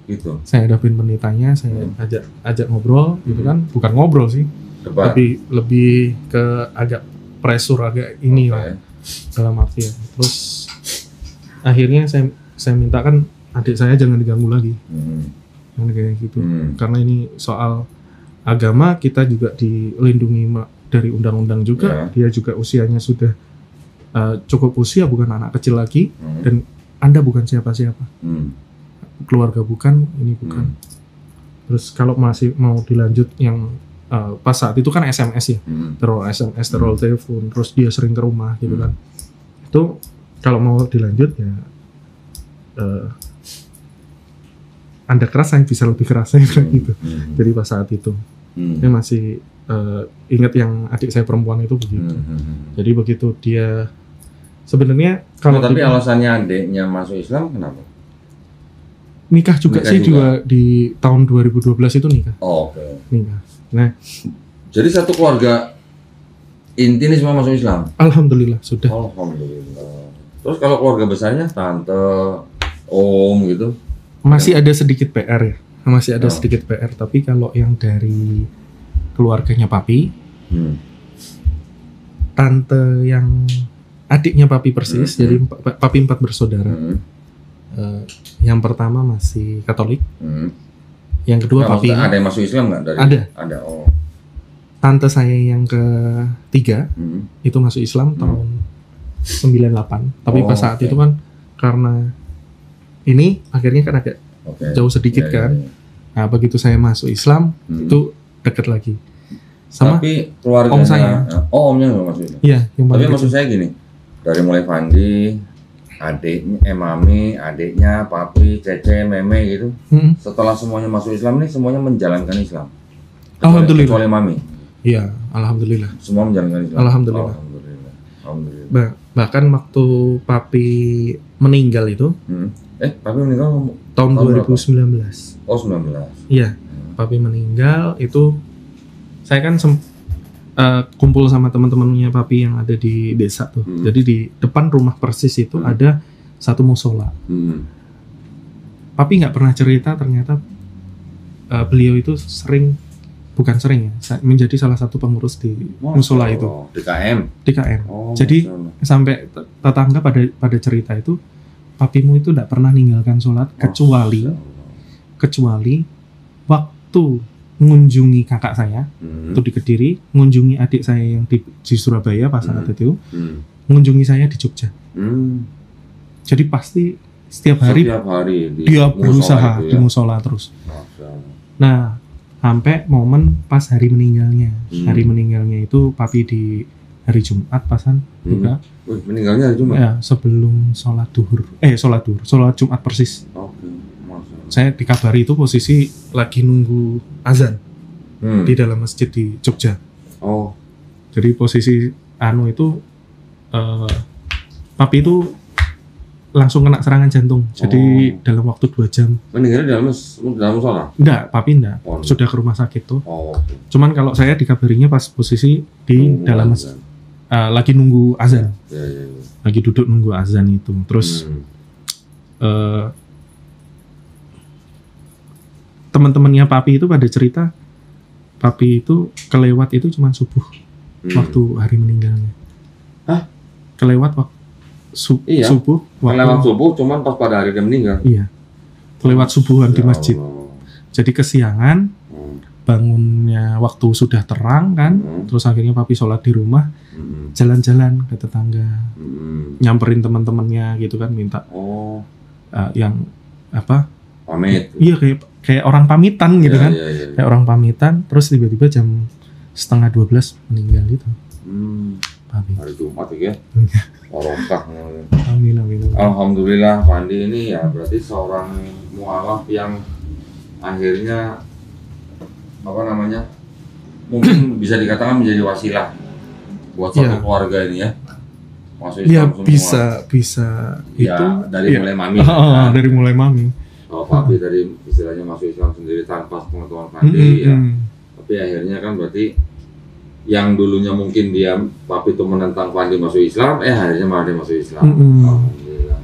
Gitu. Saya hadapin pendetanya, saya ajak ngobrol gitu kan, bukan ngobrol sih, lebih ke agak pressure agak ini lah dalam artian. Terus akhirnya saya mintakan adik saya jangan diganggu lagi, kayak gitu, karena ini soal agama kita juga dilindungi dari undang-undang juga, dia juga usianya sudah cukup usia, bukan anak kecil lagi, dan Anda bukan siapa-siapa. Keluarga bukan, ini bukan. Terus kalau masih mau dilanjut yang pas saat itu kan SMS ya, terus SMS, terus telepon, terus dia sering ke rumah gitu kan. Itu kalau mau dilanjut ya Anda keras, saya bisa lebih keras gitu. Jadi pas saat itu saya masih ingat yang adik saya perempuan itu begitu. Jadi begitu dia sebenarnya kalau tapi alasannya adiknya masuk Islam kenapa? Nikah juga di tahun 2012 itu nikah. Nikah. Nah, jadi satu keluarga inti ini semua masuk Islam. Alhamdulillah sudah. Alhamdulillah. Terus kalau keluarga besarnya tante, om gitu? Masih ada sedikit PR ya. Masih ada sedikit PR. Tapi kalau yang dari keluarganya Papi, tante yang adiknya Papi persis, jadi Papi 4 bersaudara. Yang pertama masih Katolik, yang kedua Papi. Ada yang masuk Islam nggak dari? Ada. Tante saya yang ketiga itu masuk Islam tahun 98. Tapi pas saat itu kan karena ini akhirnya kan agak jauh sedikit kan. Nah begitu saya masuk Islam itu dekat lagi. Sama tapi keluarganya, om saya. Omnya nggak masuk Islam. Iya. Tapi maksud saya gini, dari mulai Fandi, adiknya, Mami, adiknya, Papi, Cece, Meme gitu. Setelah semuanya masuk Islam nih, semuanya menjalankan Islam. Alhamdulillah. Kecuali Mami. Iya, alhamdulillah. Semua menjalankan Islam. Alhamdulillah. Bahkan waktu Papi meninggal itu, Papi meninggal tahun 2019. 19. Iya, Papi meninggal itu saya kan kumpul sama teman-temannya Papi yang ada di desa tuh. Jadi di depan rumah persis itu ada satu musola. Papi nggak pernah cerita ternyata beliau itu bukan sering ya, menjadi salah satu pengurus di musola itu. DKM. Jadi sampai tetangga pada cerita itu, papimu itu tidak pernah meninggalkan sholat kecuali waktu mengunjungi kakak saya itu di Kediri, mengunjungi adik saya yang di Surabaya pas saat itu, mengunjungi saya di Jogja. Jadi pasti setiap hari dia berusaha di musola terus. Nah, sampai momen pas hari meninggalnya. Hari meninggalnya itu Papi di hari Jumat pasan juga. Wih, meninggalnya hari Jumat. Ya, sebelum sholat Jumat persis. Oke. Maksudnya. Saya dikabari itu posisi lagi nunggu azan di dalam masjid di Jogja. Oh. Jadi posisi itu papi itu langsung kena serangan jantung. Jadi dalam waktu 2 jam. Meninggalnya dalam musola? Enggak, papi enggak. Oh, Sudah ke rumah sakit tuh. Oh. Cuman kalau saya dikabarinya pas posisi di dalam masjid. Lagi nunggu azan. Ya. Lagi duduk nunggu azan itu. Terus teman-temannya papi itu pada cerita papi itu kelewat itu cuma subuh waktu hari meninggalnya. Hah? Kelewat waktu Iya. subuh. Kelewat subuh cuman pas pada hari dia meninggal. Iya. Kelewat subuhan di Ya masjid. Allah. Jadi kesiangan, bangunnya waktu sudah terang kan. Terus akhirnya papi sholat di rumah, jalan-jalan ke tetangga, nyamperin teman-temannya gitu kan, minta yang apa? Pamit. Iya, kayak orang pamitan gitu kan. Iya. Kayak orang pamitan, terus tiba-tiba jam 11:30 meninggal gitu. Papi. Hari Jumat ya. Barokah. Amin. Alhamdulillah Pandi ini ya berarti seorang mualaf yang akhirnya mungkin bisa dikatakan menjadi wasilah buat satu keluarga ini ya. Masuk Iya, Islam semua. bisa Ya, itu dari mulai mami. dari mulai mami. Kalau papi tadi istilahnya masuk Islam sendiri tanpa pengetahuan Pandi ya. Tapi akhirnya kan berarti yang dulunya mungkin dia papi itu menentang Pandi masuk Islam, akhirnya malah dia masuk Islam. Alhamdulillah.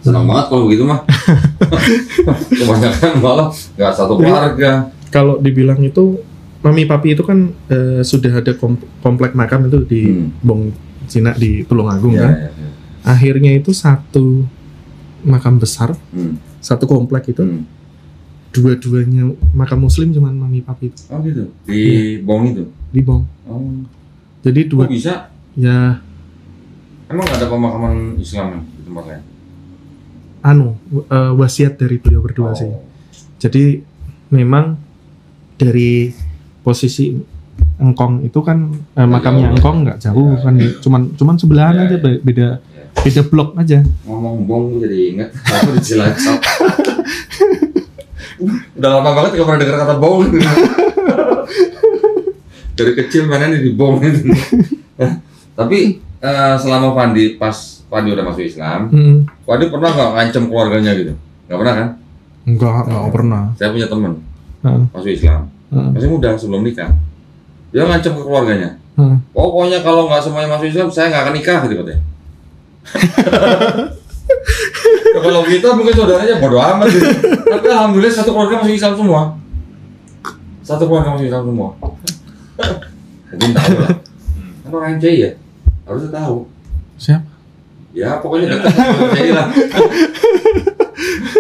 Senang banget kalau begitu mah. Kebanyakan malah nggak satu keluarga. Kalau dibilang itu mami papi itu kan sudah ada komplek makam itu di Bong Cina di Tulungagung kan. Ya. Akhirnya itu satu makam besar, satu komplek itu. Dua-duanya makam muslim cuman mami papi itu. Oh gitu. Di Bong itu. Di Bong. Oh. Jadi Kok bisa? Ya Emang nggak ada pemakaman Islam di tempat lain? wasiat dari beliau berdua sih. Jadi memang dari posisi Engkong itu kan makamnya Engkong nggak jauh kan, cuman sebelahan aja, beda blok aja. Ngomong Bong gue jadi inget aku di Cilacap. Udah lama banget gak pernah dengar kata Bong. Dari kecil mana nih di Bong itu. Tapi selama Pandi udah masuk Islam, Pandi pernah nggak ngancem keluarganya gitu? Nggak pernah kan? Nggak pernah. Saya punya teman masuk Islam, masih muda sebelum nikah. Dia ngancem ke keluarganya. Pokoknya kalau nggak semuanya masuk Islam, saya nggak akan nikah gitu katanya. Ya, kalau kita mungkin saudaranya bodo amat gitu. Tapi alhamdulillah satu keluarga masuk Islam semua. Mungkin tahu lah. Kan orang NCI ya, harusnya tahu. Siapa? Ya pokoknya dekat NCI lah.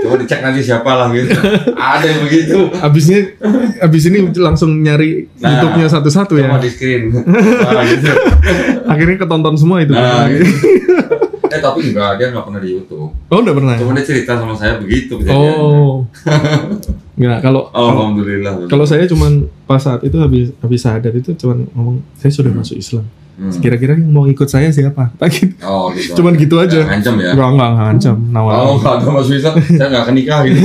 Coba dicek nanti siapa lah gitu. Ada yang begitu. Abis ini langsung nyari YouTube-nya satu-satu ya. Cuma di screen. Nah, gitu. Akhirnya ketonton semua itu. Gitu. Tapi enggak, dia nggak pernah di YouTube. Oh, udah pernah. Cuma dia cerita sama saya begitu kejadiannya. Oh. Enggak, alhamdulillah. Kalau saya cuman pas saat itu habis sadar itu cuman ngomong saya sudah masuk Islam. Kira-kira yang mau ikut saya siapa? Gitu. Oh, gitu. Cuman gitu aja. Ngancam ya? Enggak ngancam. Kalau nggak masuk Islam, saya nggak akan nikah gitu.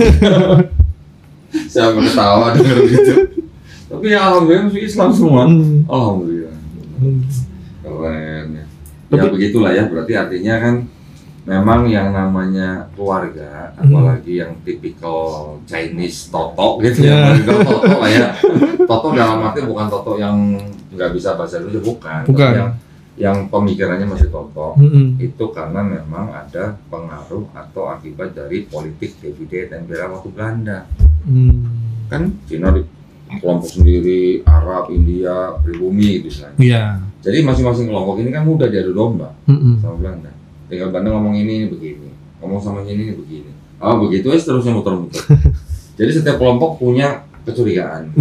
Saya ketawa denger gitu. Tapi ya alhamdulillah masuk Islam semua. Alhamdulillah. Keren ya. Ya begitulah ya, berarti artinya kan memang yang namanya keluarga, apalagi yang tipikal Chinese toto gitu ya, toto lah ya. Toto dalam arti bukan toto yang nggak bisa bahasa Indonesia, bukan. Yang pemikirannya masih toto. Itu karena memang ada pengaruh atau akibat dari politik divide dan imperial waktu Belanda. Kan Cina di kelompok sendiri, Arab, India, pribumi gitu misalnya. Iya. Jadi masing-masing kelompok ini kan mudah diadu domba sama Belanda. Tinggal Belanda ngomong ini begini, ngomong sama ini begini. Oh begitu ya seterusnya muter-muter. Jadi setiap kelompok punya kecurigaan.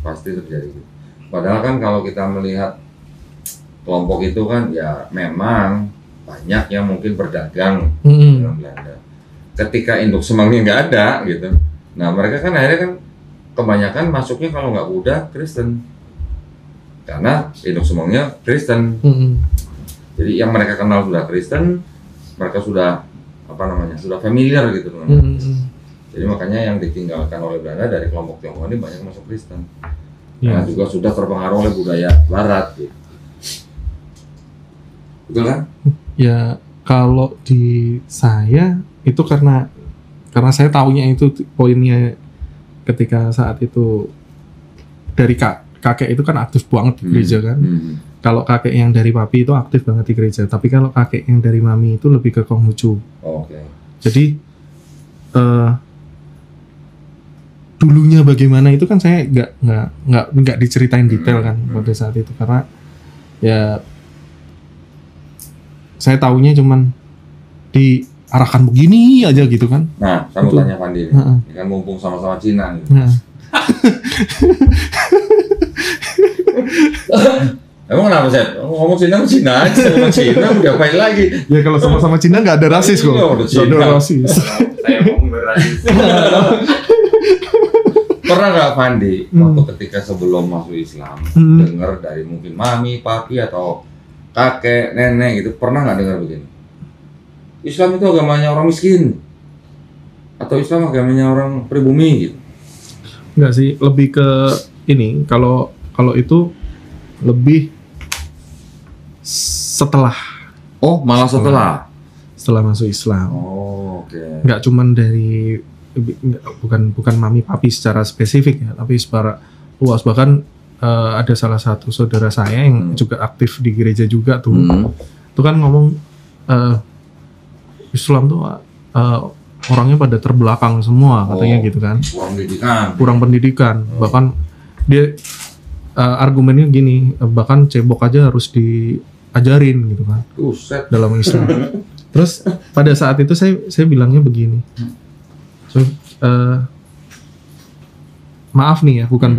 Pasti terjadi gitu. Padahal kan kalau kita melihat kelompok itu kan ya memang banyak yang mungkin berdagang dengan Belanda. Ketika induk semangnya nggak ada gitu. Nah mereka kan akhirnya kan kebanyakan masuknya kalau nggak Buddha, Kristen. Karena induk semangnya Kristen. Jadi yang mereka kenal sudah Kristen, mereka sudah sudah familiar gitu dengan. Jadi makanya yang ditinggalkan oleh Belanda dari kelompok Tionghoa ini banyak masuk Kristen. Karena juga sudah terpengaruh oleh budaya Barat gitu. Betul kan? Ya kalau di saya itu karena saya taunya itu poinnya ketika saat itu dari kakek itu kan aktif banget di gereja kan. Kalau kakek yang dari papi itu aktif banget di gereja, tapi kalau kakek yang dari mami itu lebih ke Konghucu. Oke. Jadi dulunya bagaimana itu kan saya nggak diceritain detail kan pada saat itu, karena ya saya taunya cuman diarahkan begini aja gitu kan. Nah, saya mau tanya Pandi nih. Ini kan mumpung sama-sama Cina nih. Emang kenapa sih? Ngomong Cina aja, sama Cina udah diapain lagi? Ya kalau sama-sama Cina nggak ada rasis kok. Nggak ada rasis. Saya mau berasis. Pernah nggak Pandi waktu ketika sebelum masuk Islam dengar dari mungkin mami, papi atau kakek, nenek gitu, pernah nggak dengar begini? Islam itu agamanya orang miskin atau Islam agamanya orang pribumi gitu? Enggak sih, lebih ke ini, kalau itu lebih setelah. Oh, malah setelah masuk Islam. Oh, oke. Enggak cuman dari bukan mami papi secara spesifik ya, tapi secara luas. Bahkan ada salah satu saudara saya yang juga aktif di gereja juga tuh. Itu kan ngomong Islam tuh orangnya pada terbelakang semua katanya gitu kan. Kurang pendidikan. Bahkan dia argumennya gini, bahkan cebok aja harus diajarin gitu kan. Dalam Islam. Terus pada saat itu saya bilangnya begini. So, maaf nih ya, bukan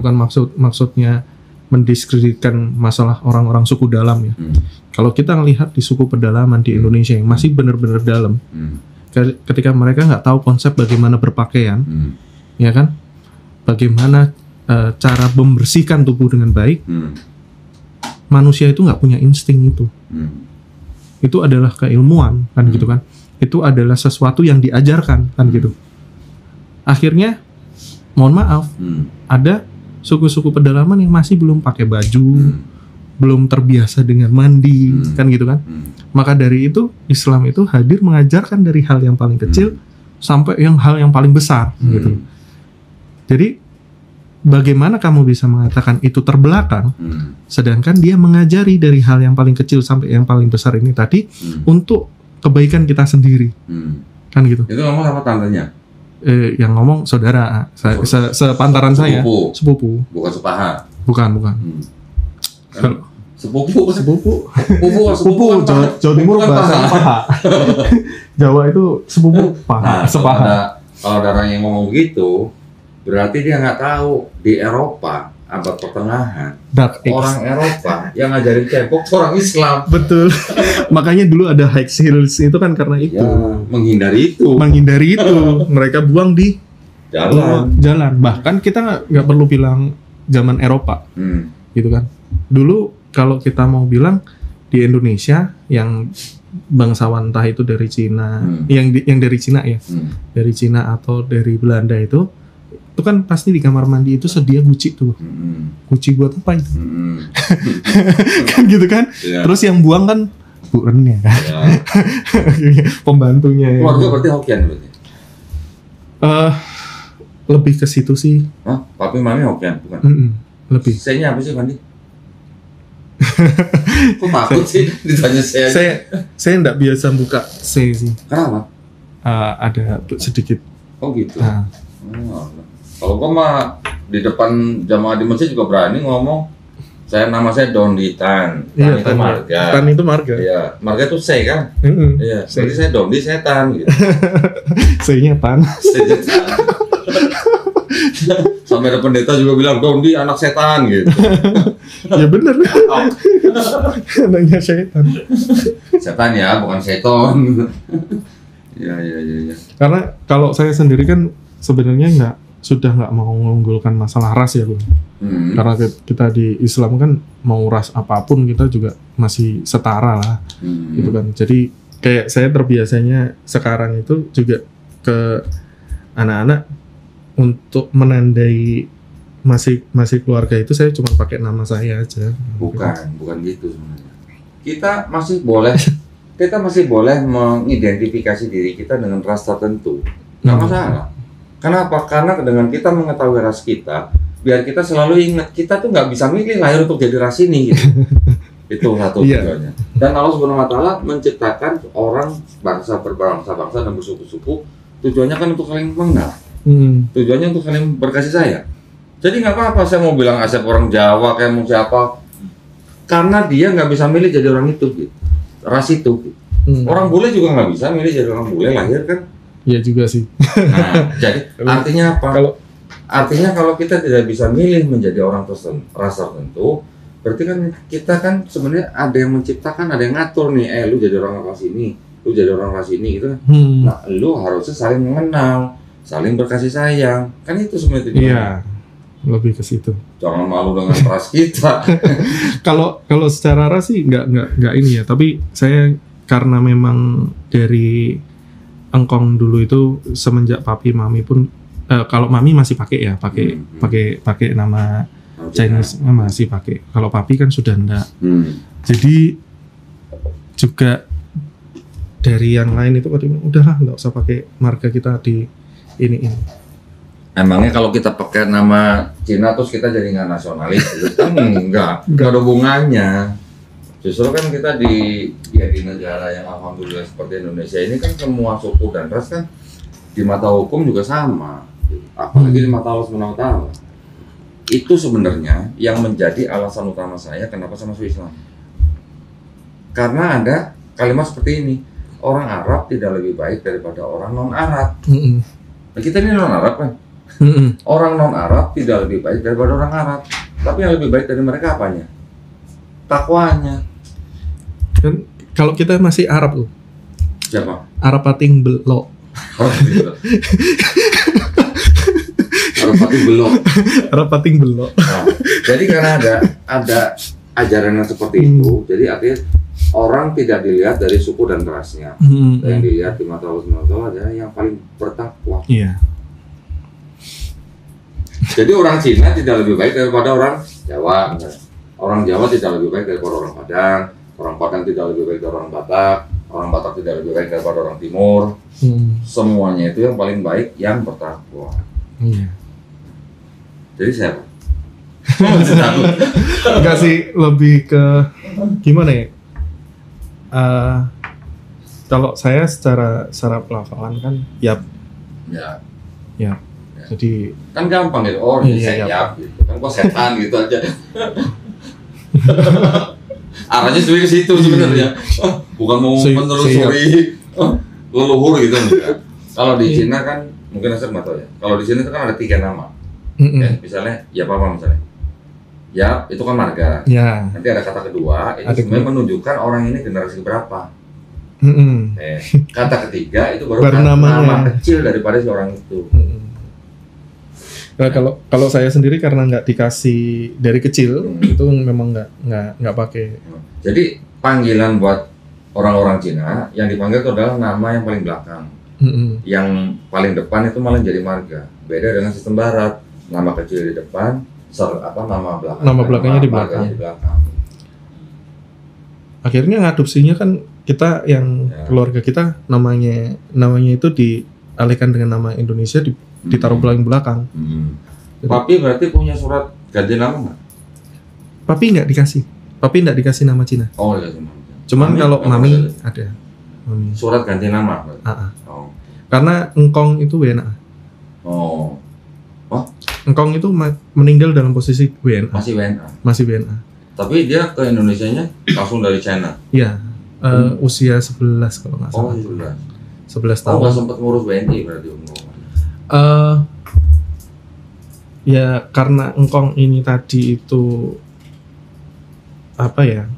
maksudnya mendiskreditkan masalah orang-orang suku dalam ya. Kalau kita ngelihat di suku pedalaman di Indonesia yang masih benar-benar dalam, ketika mereka nggak tahu konsep bagaimana berpakaian, ya kan, bagaimana cara membersihkan tubuh dengan baik, manusia itu nggak punya insting itu. Itu adalah keilmuan kan gitu kan. Itu adalah sesuatu yang diajarkan kan gitu. Akhirnya, mohon maaf, ada suku-suku pedalaman yang masih belum pakai baju, belum terbiasa dengan mandi, kan gitu kan. Maka dari itu Islam itu hadir mengajarkan dari hal yang paling kecil sampai hal yang paling besar gitu. Jadi bagaimana kamu bisa mengatakan itu terbelakang, sedangkan dia mengajari dari hal yang paling kecil sampai yang paling besar ini tadi untuk kebaikan kita sendiri, kan gitu. Itu ngomong apa tantenya? Yang ngomong saudara, sepantaran saya, sepupu. Bukan sepaha. Bukan. Sepupu. Jawa Timur bahasa paha. Jawa itu sepupu paha, sepaha. Kalau ada orang yang ngomong begitu, berarti dia nggak tahu di Eropa abad pertengahan orang Eropa yang ngajarin cebok orang Islam. Betul. Makanya dulu ada high heels itu kan karena itu. Ya, menghindari itu. Mereka buang di jalan. Bahkan kita nggak perlu bilang zaman Eropa, gitu kan. Dulu kalau kita mau bilang di Indonesia yang bangsawan entah itu dari Cina, yang dari Cina ya, dari Cina atau dari Belanda itu kan pasti di kamar mandi itu sedia guci tuh. Guci buat apa itu? Kan gitu kan? Yeah. Terus yang buang kan burennya kan? Yeah. Pembantunya. Keluarga berarti Hokkien berarti? Lebih ke situ sih. Oh, papi mami Hokkien bukan? Lebih. Saya-nya apa sih Pandi? Kok takut sih ditanya saya? Saya enggak biasa buka C sih. Kenapa? Ada sedikit. Oh gitu. Kalau gua mah di depan jamaah di masjid juga berani ngomong. Nama saya Dondi Tan. Tan itu marga. Tan itu marga. Iya, marga itu C kan? Iya. Jadi saya Dondi, saya Tan gitu. C-nya Tan. Sampai ada pendeta juga bilang Dondi anak setan gitu. Ya bener. Anaknya setan. Setan ya, bukan seton. Iya. Karena kalau saya sendiri kan sebenarnya sudah nggak mau mengunggulkan masalah ras ya, Bung. Karena kita di Islam kan mau ras apapun kita juga masih setara lah, gitu kan. Jadi kayak saya terbiasanya sekarang itu juga ke anak-anak untuk menandai masih keluarga itu saya cuma pakai nama saya aja. Bukan gitu sebenarnya. Kita masih boleh mengidentifikasi diri kita dengan ras tertentu, nggak masalah. Kenapa? Karena dengan kita mengetahui ras kita, biar kita selalu ingat kita tuh nggak bisa milih lahir untuk jadi ras ini gitu. Itu satu tujuannya. Dan Allah Subhanahu Wa Taala menciptakan orang bangsa berbangsa-bangsa dan bersuku-suku, tujuannya kan untuk saling mengenal. Tujuannya untuk saling berkasih sayang. Jadi nggak apa-apa saya mau bilang Asep orang Jawa kayak mau siapa, karena dia nggak bisa milih jadi orang itu, gitu. Ras itu. Gitu. Orang bule juga nggak bisa milih jadi orang bule lahir kan? Iya juga sih. Nah, jadi artinya apa? Artinya kalau kita tidak bisa milih menjadi orang ras tertentu, berarti kan kita kan sebenarnya ada yang menciptakan, ada yang ngatur nih, lu jadi orang ras ini, lu jadi orang ras ini gitu kan. Nah, lu harusnya saling mengenal, saling berkasih sayang. Kan itu sebenarnya tujuannya. Iya. Lebih ke situ. Jangan malu dengan ras kita. Kalau secara ras sih nggak ini ya, tapi saya karena memang dari engkong dulu itu semenjak papi mami pun kalau mami masih pakai ya, pakai nama Chinese masih pakai. Kalau papi kan sudah enggak. Jadi juga dari yang lain itu udahlah nggak usah pakai marga kita di ini. Emangnya kalau kita pakai nama Cina terus kita jadi nggak nasionalis? Kan nggak ada hubungannya. Justru kan kita di negara yang alhamdulillah seperti Indonesia ini kan semua suku dan ras kan di mata hukum juga sama, apalagi di mata Allah Subhanahu Wa Taala. Itu sebenarnya yang menjadi alasan utama saya kenapa saya masuk Islam. Karena ada kalimat seperti ini, orang Arab tidak lebih baik daripada orang non Arab. Nah, kita ini non Arab kan. Orang non Arab tidak lebih baik daripada orang Arab, tapi yang lebih baik dari mereka apanya? Takwanya. Kan kalau kita masih Arab tuh. Siapa? Arab pating belok. Arab pating belok. Nah, jadi karena ada ajaran yang seperti itu, jadi artinya orang tidak dilihat dari suku dan rasnya. Yang dilihat di mata Allah Subhanahu Wa Taala adalah yang paling bertakwa. Iya. Jadi orang Cina tidak lebih baik daripada orang Jawa. Orang Jawa tidak lebih baik daripada orang Padang tidak lebih baik daripada orang Batak tidak lebih baik daripada orang Timur. Semuanya itu yang paling baik yang bertakwa. Iya. Jadi siapa? Enggak sih, lebih ke gimana ya? Kalau saya secara pelafalan kan, ya. Jadi kan gampang gitu, siap gitu. Kan kok setan gitu aja. Arahnya sebenarnya ke situ sebenarnya. Bukan mau menelusuri leluhur gitu enggak. Kalau di Cina kan mungkin Asep nggak tahu ya. Kalau di sini itu kan ada 3 nama. Ya, misalnya ya apa misalnya. Ya, itu kan marga. Ya. Nanti ada kata kedua, itu sebenarnya menunjukkan orang ini generasi berapa. Kata ketiga itu baru nama kecil daripada si orang itu. Nah, kalau saya sendiri karena nggak dikasih dari kecil itu memang nggak pakai. Jadi panggilan buat orang-orang Cina yang dipanggil itu adalah nama yang paling belakang. Yang paling depan itu malah jadi marga. Beda dengan sistem Barat, nama kecil di depan, nama belakang. Nama belakangnya di belakang. Akhirnya ngadopsinya kan kita yang keluarga kita namanya itu dialihkan dengan nama Indonesia ditaruh paling belakang. Papi berarti punya surat ganti nama nggak? Papi nggak dikasih nama Cina. Oh, dikasih nama. Cuman kalau mami ada. Mami. Surat ganti nama. Oh. Karena engkong itu WNA. Oh. Engkong itu meninggal dalam posisi WNA. Masih WNA. Tapi dia ke Indonesianya langsung dari China. Iya. Usia 11 kalau nggak salah. 11 tahun. Nggak sempat ngurus WNI berarti umur. Ya karena engkong ini tadi itu apa ya,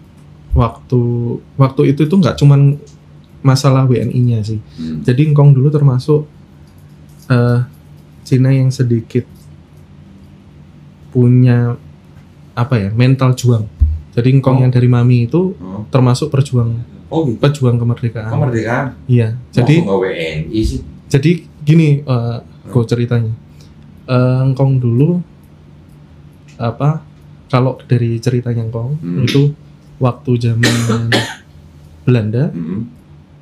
waktu itu nggak cuman masalah WNI-nya sih. Jadi engkong dulu termasuk Cina yang sedikit punya apa ya, mental juang. Jadi engkong yang dari mami itu termasuk pejuang kemerdekaan. Kemerdekaan. Iya. Jadi nggak WNI sih. Jadi gini, go ceritanya. Engkong dulu apa? Kalau dari ceritanya engkong itu waktu zaman Belanda,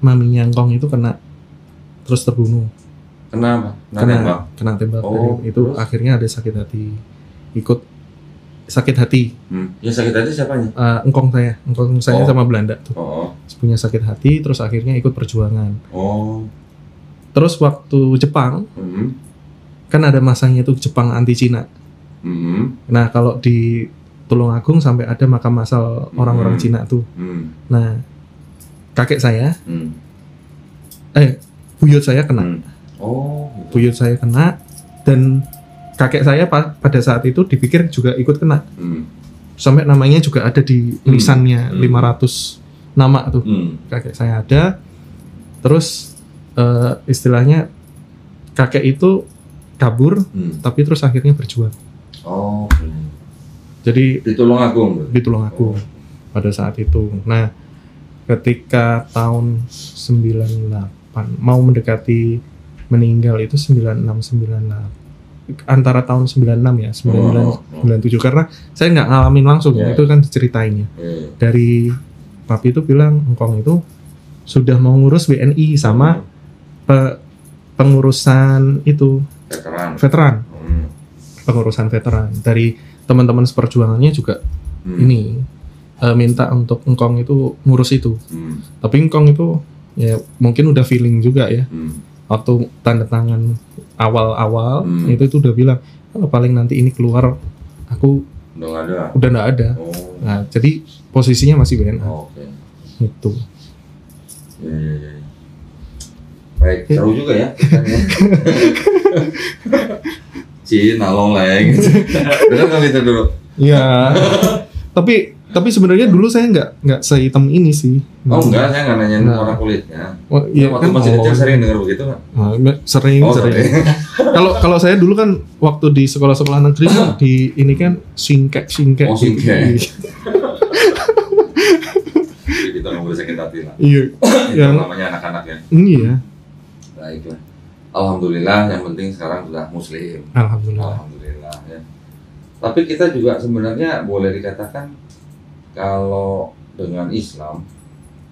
maminya engkong itu kena terus terbunuh. Kenapa? Kena tembak. Itu akhirnya ada sakit hati. Ikut sakit hati. Ya sakit hati siapanya? Engkong saya sama Belanda tuh. Punya sakit hati, terus akhirnya ikut perjuangan. Terus waktu Jepang, kan ada masanya itu Jepang anti Cina. Nah kalau di Tulungagung sampai ada makam massal orang-orang Cina tuh. Nah kakek saya, buyut saya kena. Buyut saya kena, dan kakek saya pada saat itu dipikir juga ikut kena. Sampai namanya juga ada di lisannya, 500 nama tuh. Kakek saya ada. Terus istilahnya kakek itu kabur, tapi terus akhirnya berjuang. Jadi di Tulungagung pada saat itu. Nah, ketika tahun 98 mau mendekati meninggal itu 9698. Antara tahun 96 ya, 97, karena saya nggak ngalamin langsung, itu kan ceritainnya. Dari papi itu bilang engkong itu sudah mau ngurus WNI sama pengurusan itu veteran. Pengurusan veteran dari teman-teman seperjuangannya juga ini minta untuk engkong itu ngurus itu. Tapi engkong itu ya mungkin udah feeling juga ya. Waktu tanda tangan awal-awal itu udah bilang paling nanti ini keluar aku udah nggak ada. Nah jadi posisinya masih WNA. Itu. Ya. Baik, seru juga ya. Cina loleng. Benar nggak itu dulu? Iya. Tapi sebenarnya dulu saya nggak sehitam ini sih. Enggak, saya nggak nanyain warna kulitnya. Iya waktu kan, masih kecil sering dengar begitu nggak? Sering. Kalau saya dulu kan waktu di sekolah-sekolah negeri kan di ini kan singkek. Kita nggak boleh sakit hati lah. Iya. Yang namanya anak-anak ya. Iya. Baiklah. Alhamdulillah, yang penting sekarang sudah muslim. Alhamdulillah ya. Tapi kita juga sebenarnya boleh dikatakan kalau dengan Islam,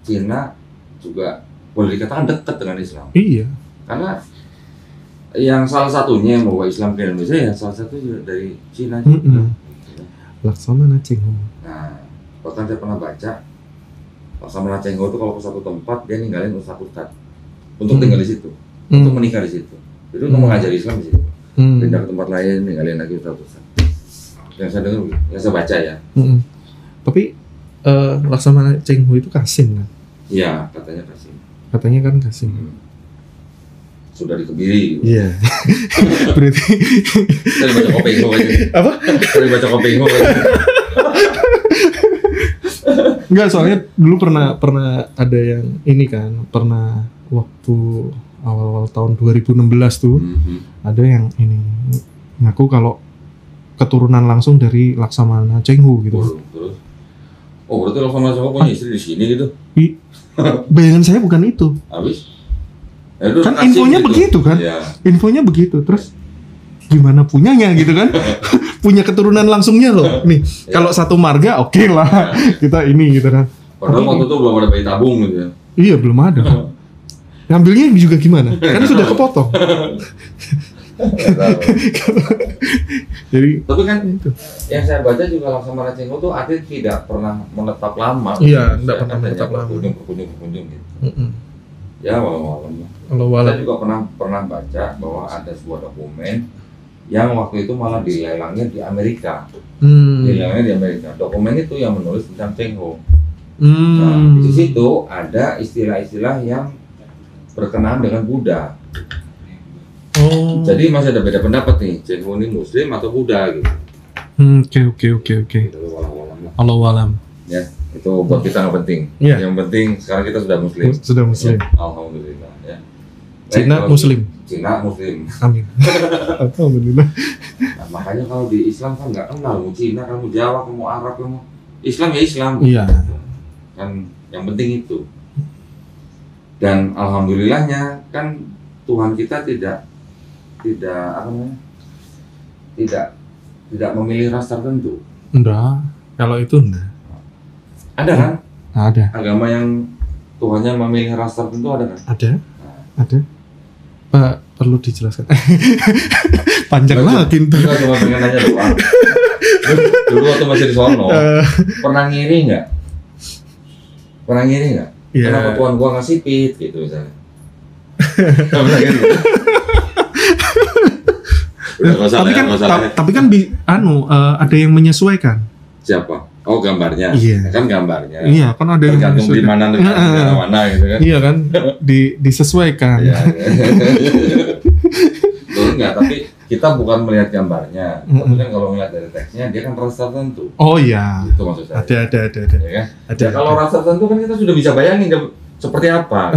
Cina juga boleh dikatakan dekat dengan Islam. Iya. Karena yang salah satunya yang membawa Islam ke Indonesia ya salah satu juga dari Cina juga. Laksamana Cengho. Nah, bahkan saya pernah baca Laksamana Cengho itu kalau ke satu tempat dia ninggalin ustadz untuk tinggal di situ, untuk menikah di situ. Jadi untuk mengajari Islam di situ. Pindah ke tempat lain ninggalin lagi ustadz. Yang saya dengar, yang saya baca ya. Tapi Laksamana Cengho itu Kasim kan? Iya, katanya Kasim. Katanya kan Kasim. Sudah dikebiri. Iya. Berarti. Saya baca Kopengho aja. Apa? Saya baca Kopengho aja. Enggak, soalnya dulu pernah ada yang ini kan, pernah waktu awal-awal tahun 2016 tuh ada yang ini ngaku kalau keturunan langsung dari Laksamana Cengho gitu. Terus. Oh, berarti Laksamana Cengho punya istri di sini gitu? Bayangan saya bukan itu. Habis? Kan infonya gitu. Begitu kan? Ya. Infonya begitu. Terus gimana punyanya gitu kan? Punya keturunan langsungnya loh. Nih, kalau satu marga oke lah. Kita ini gitu kan. Padahal waktu itu belum ada bayi tabung gitu ya. Iya, belum ada. Ngambilnya juga gimana? Kan sudah kepotong. Jadi, tapi kan itu. Yang saya baca juga Laksamana Cengho tuh artinya tidak pernah menetap lama. Iya, tidak pernah menetap lama. Berkunjung gitu. Ya, walau. Saya juga pernah baca bahwa ada sebuah dokumen yang waktu itu malah dilelangnya di Amerika. Dilelangnya di Amerika. Dokumen itu yang menulis tentang Cengho. Nah, di situ ada istilah-istilah yang berkenaan dengan Buddha. Jadi masih ada beda pendapat nih, Cengho ini Muslim atau Buddha gitu. Oke. Allahu alam. Ya, itu buat kita nggak penting. Yang penting sekarang kita sudah Muslim. Sudah Muslim. Alhamdulillah ya. Cina kalau Muslim. Cina Muslim. Amin. Alhamdulillah. Nah, makanya kalau di Islam kan nggak kenal kamu Cina, kamu Jawa, kamu Arab, kamu Islam ya Islam. Iya. Kan yang penting itu. Dan alhamdulillahnya kan Tuhan kita tidak apa namanya? Tidak memilih ras tertentu. Enggak. Kalau itu enggak. Ada kan? Ada. Agama yang Tuhannya memilih ras tertentu ada kan? Ada. Ada. Pak, perlu dijelaskan. Panjang lagi itu. Enggak, cuma pengen nanya doang. Dulu waktu masih di sono, pernah ngiri nggak? Pernah ngiri nggak? Iya. Kenapa Tuhan gua nggak sipit gitu misalnya? Pernah ngiri nggak? Udah, nggak usah Tapi ya, kan, nggak usah ya. tapi kan ada yang menyesuaikan. Siapa? Oh gambarnya. Iya. Kan gambarnya. Iya, kan ada yang Tergantung di mana mana gitu kan. Iya kan, disesuaikan. Iya. Betul nggak? Tapi kita bukan melihat gambarnya. Tapi kan kalau melihat dari teksnya dia kan ras tertentu. Oh iya. Itu maksud saya. Ada. Ya kan? Ada. Ya, kalau ras tertentu kan kita sudah bisa bayangin seperti apa.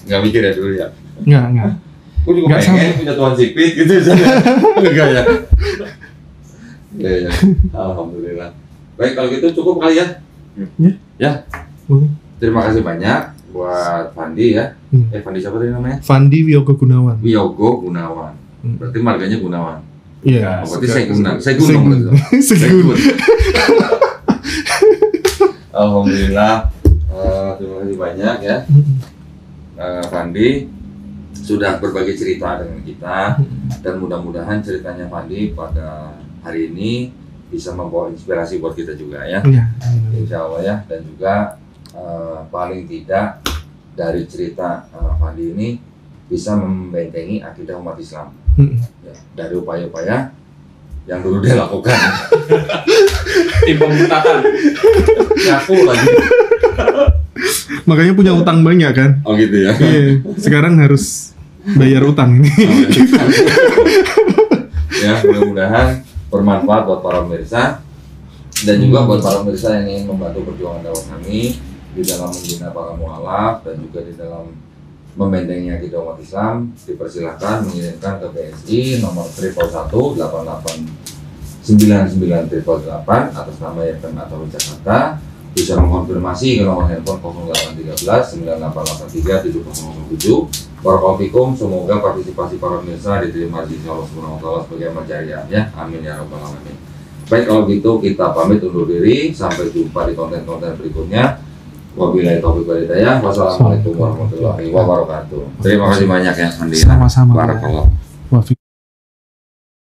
Nggak mikir ya dulu ya. Enggak. Aku juga Nggak pengen punya Tuhan sipit gitu misalnya. Enggak ya. Ya. Alhamdulillah. Baik kalau gitu cukup kali ya. Ya. Terima kasih banyak buat Fandi ya. Fandi siapa tadi namanya? Fandi Wiyogo Gunawan. Wiyogo Gunawan. Berarti marganya Gunawan. Iya. Oh, berarti saya Gunung. Segun. Alhamdulillah. Terima kasih banyak ya. Fandi sudah berbagi cerita dengan kita dan mudah-mudahan ceritanya Fandi pada hari ini bisa membawa inspirasi buat kita juga ya. Iya. Insya Allah ya. Dan juga paling tidak dari cerita Fandi ini bisa membentengi akidah umat Islam ya, dari upaya-upaya yang dulu dia lakukan. Tim pemberontakan. Ngaku lagi. Makanya punya utang banyak kan? Oh gitu ya. Iya. Sekarang harus bayar utang ini. Ya mudah-mudahan bermanfaat buat para pemirsa dan juga buat para pemirsa yang ingin membantu perjuangan dakwah kami di dalam membina para mualaf dan juga di dalam membentengi akidah umat Islam. Dipersilahkan mengirimkan ke BSI nomor 111-88-99-888 atas nama YFM atau Jakarta. Bisa mengonfirmasi ke nomor handphone 0813 9883 7007. Barakallahu fikum, semoga partisipasi para pemirsa diterima di sisi Allah Subhanahu wa taala sebagai amal jariah ya. Amin ya rabbal alamin. Baik kalau gitu kita pamit undur diri, sampai jumpa di konten-konten berikutnya. Wabillahi taufiq wal hidayah. Wassalamualaikum warahmatullahi wabarakatuh. Terima kasih banyak ya Andi. Sama-sama. Barakallahu.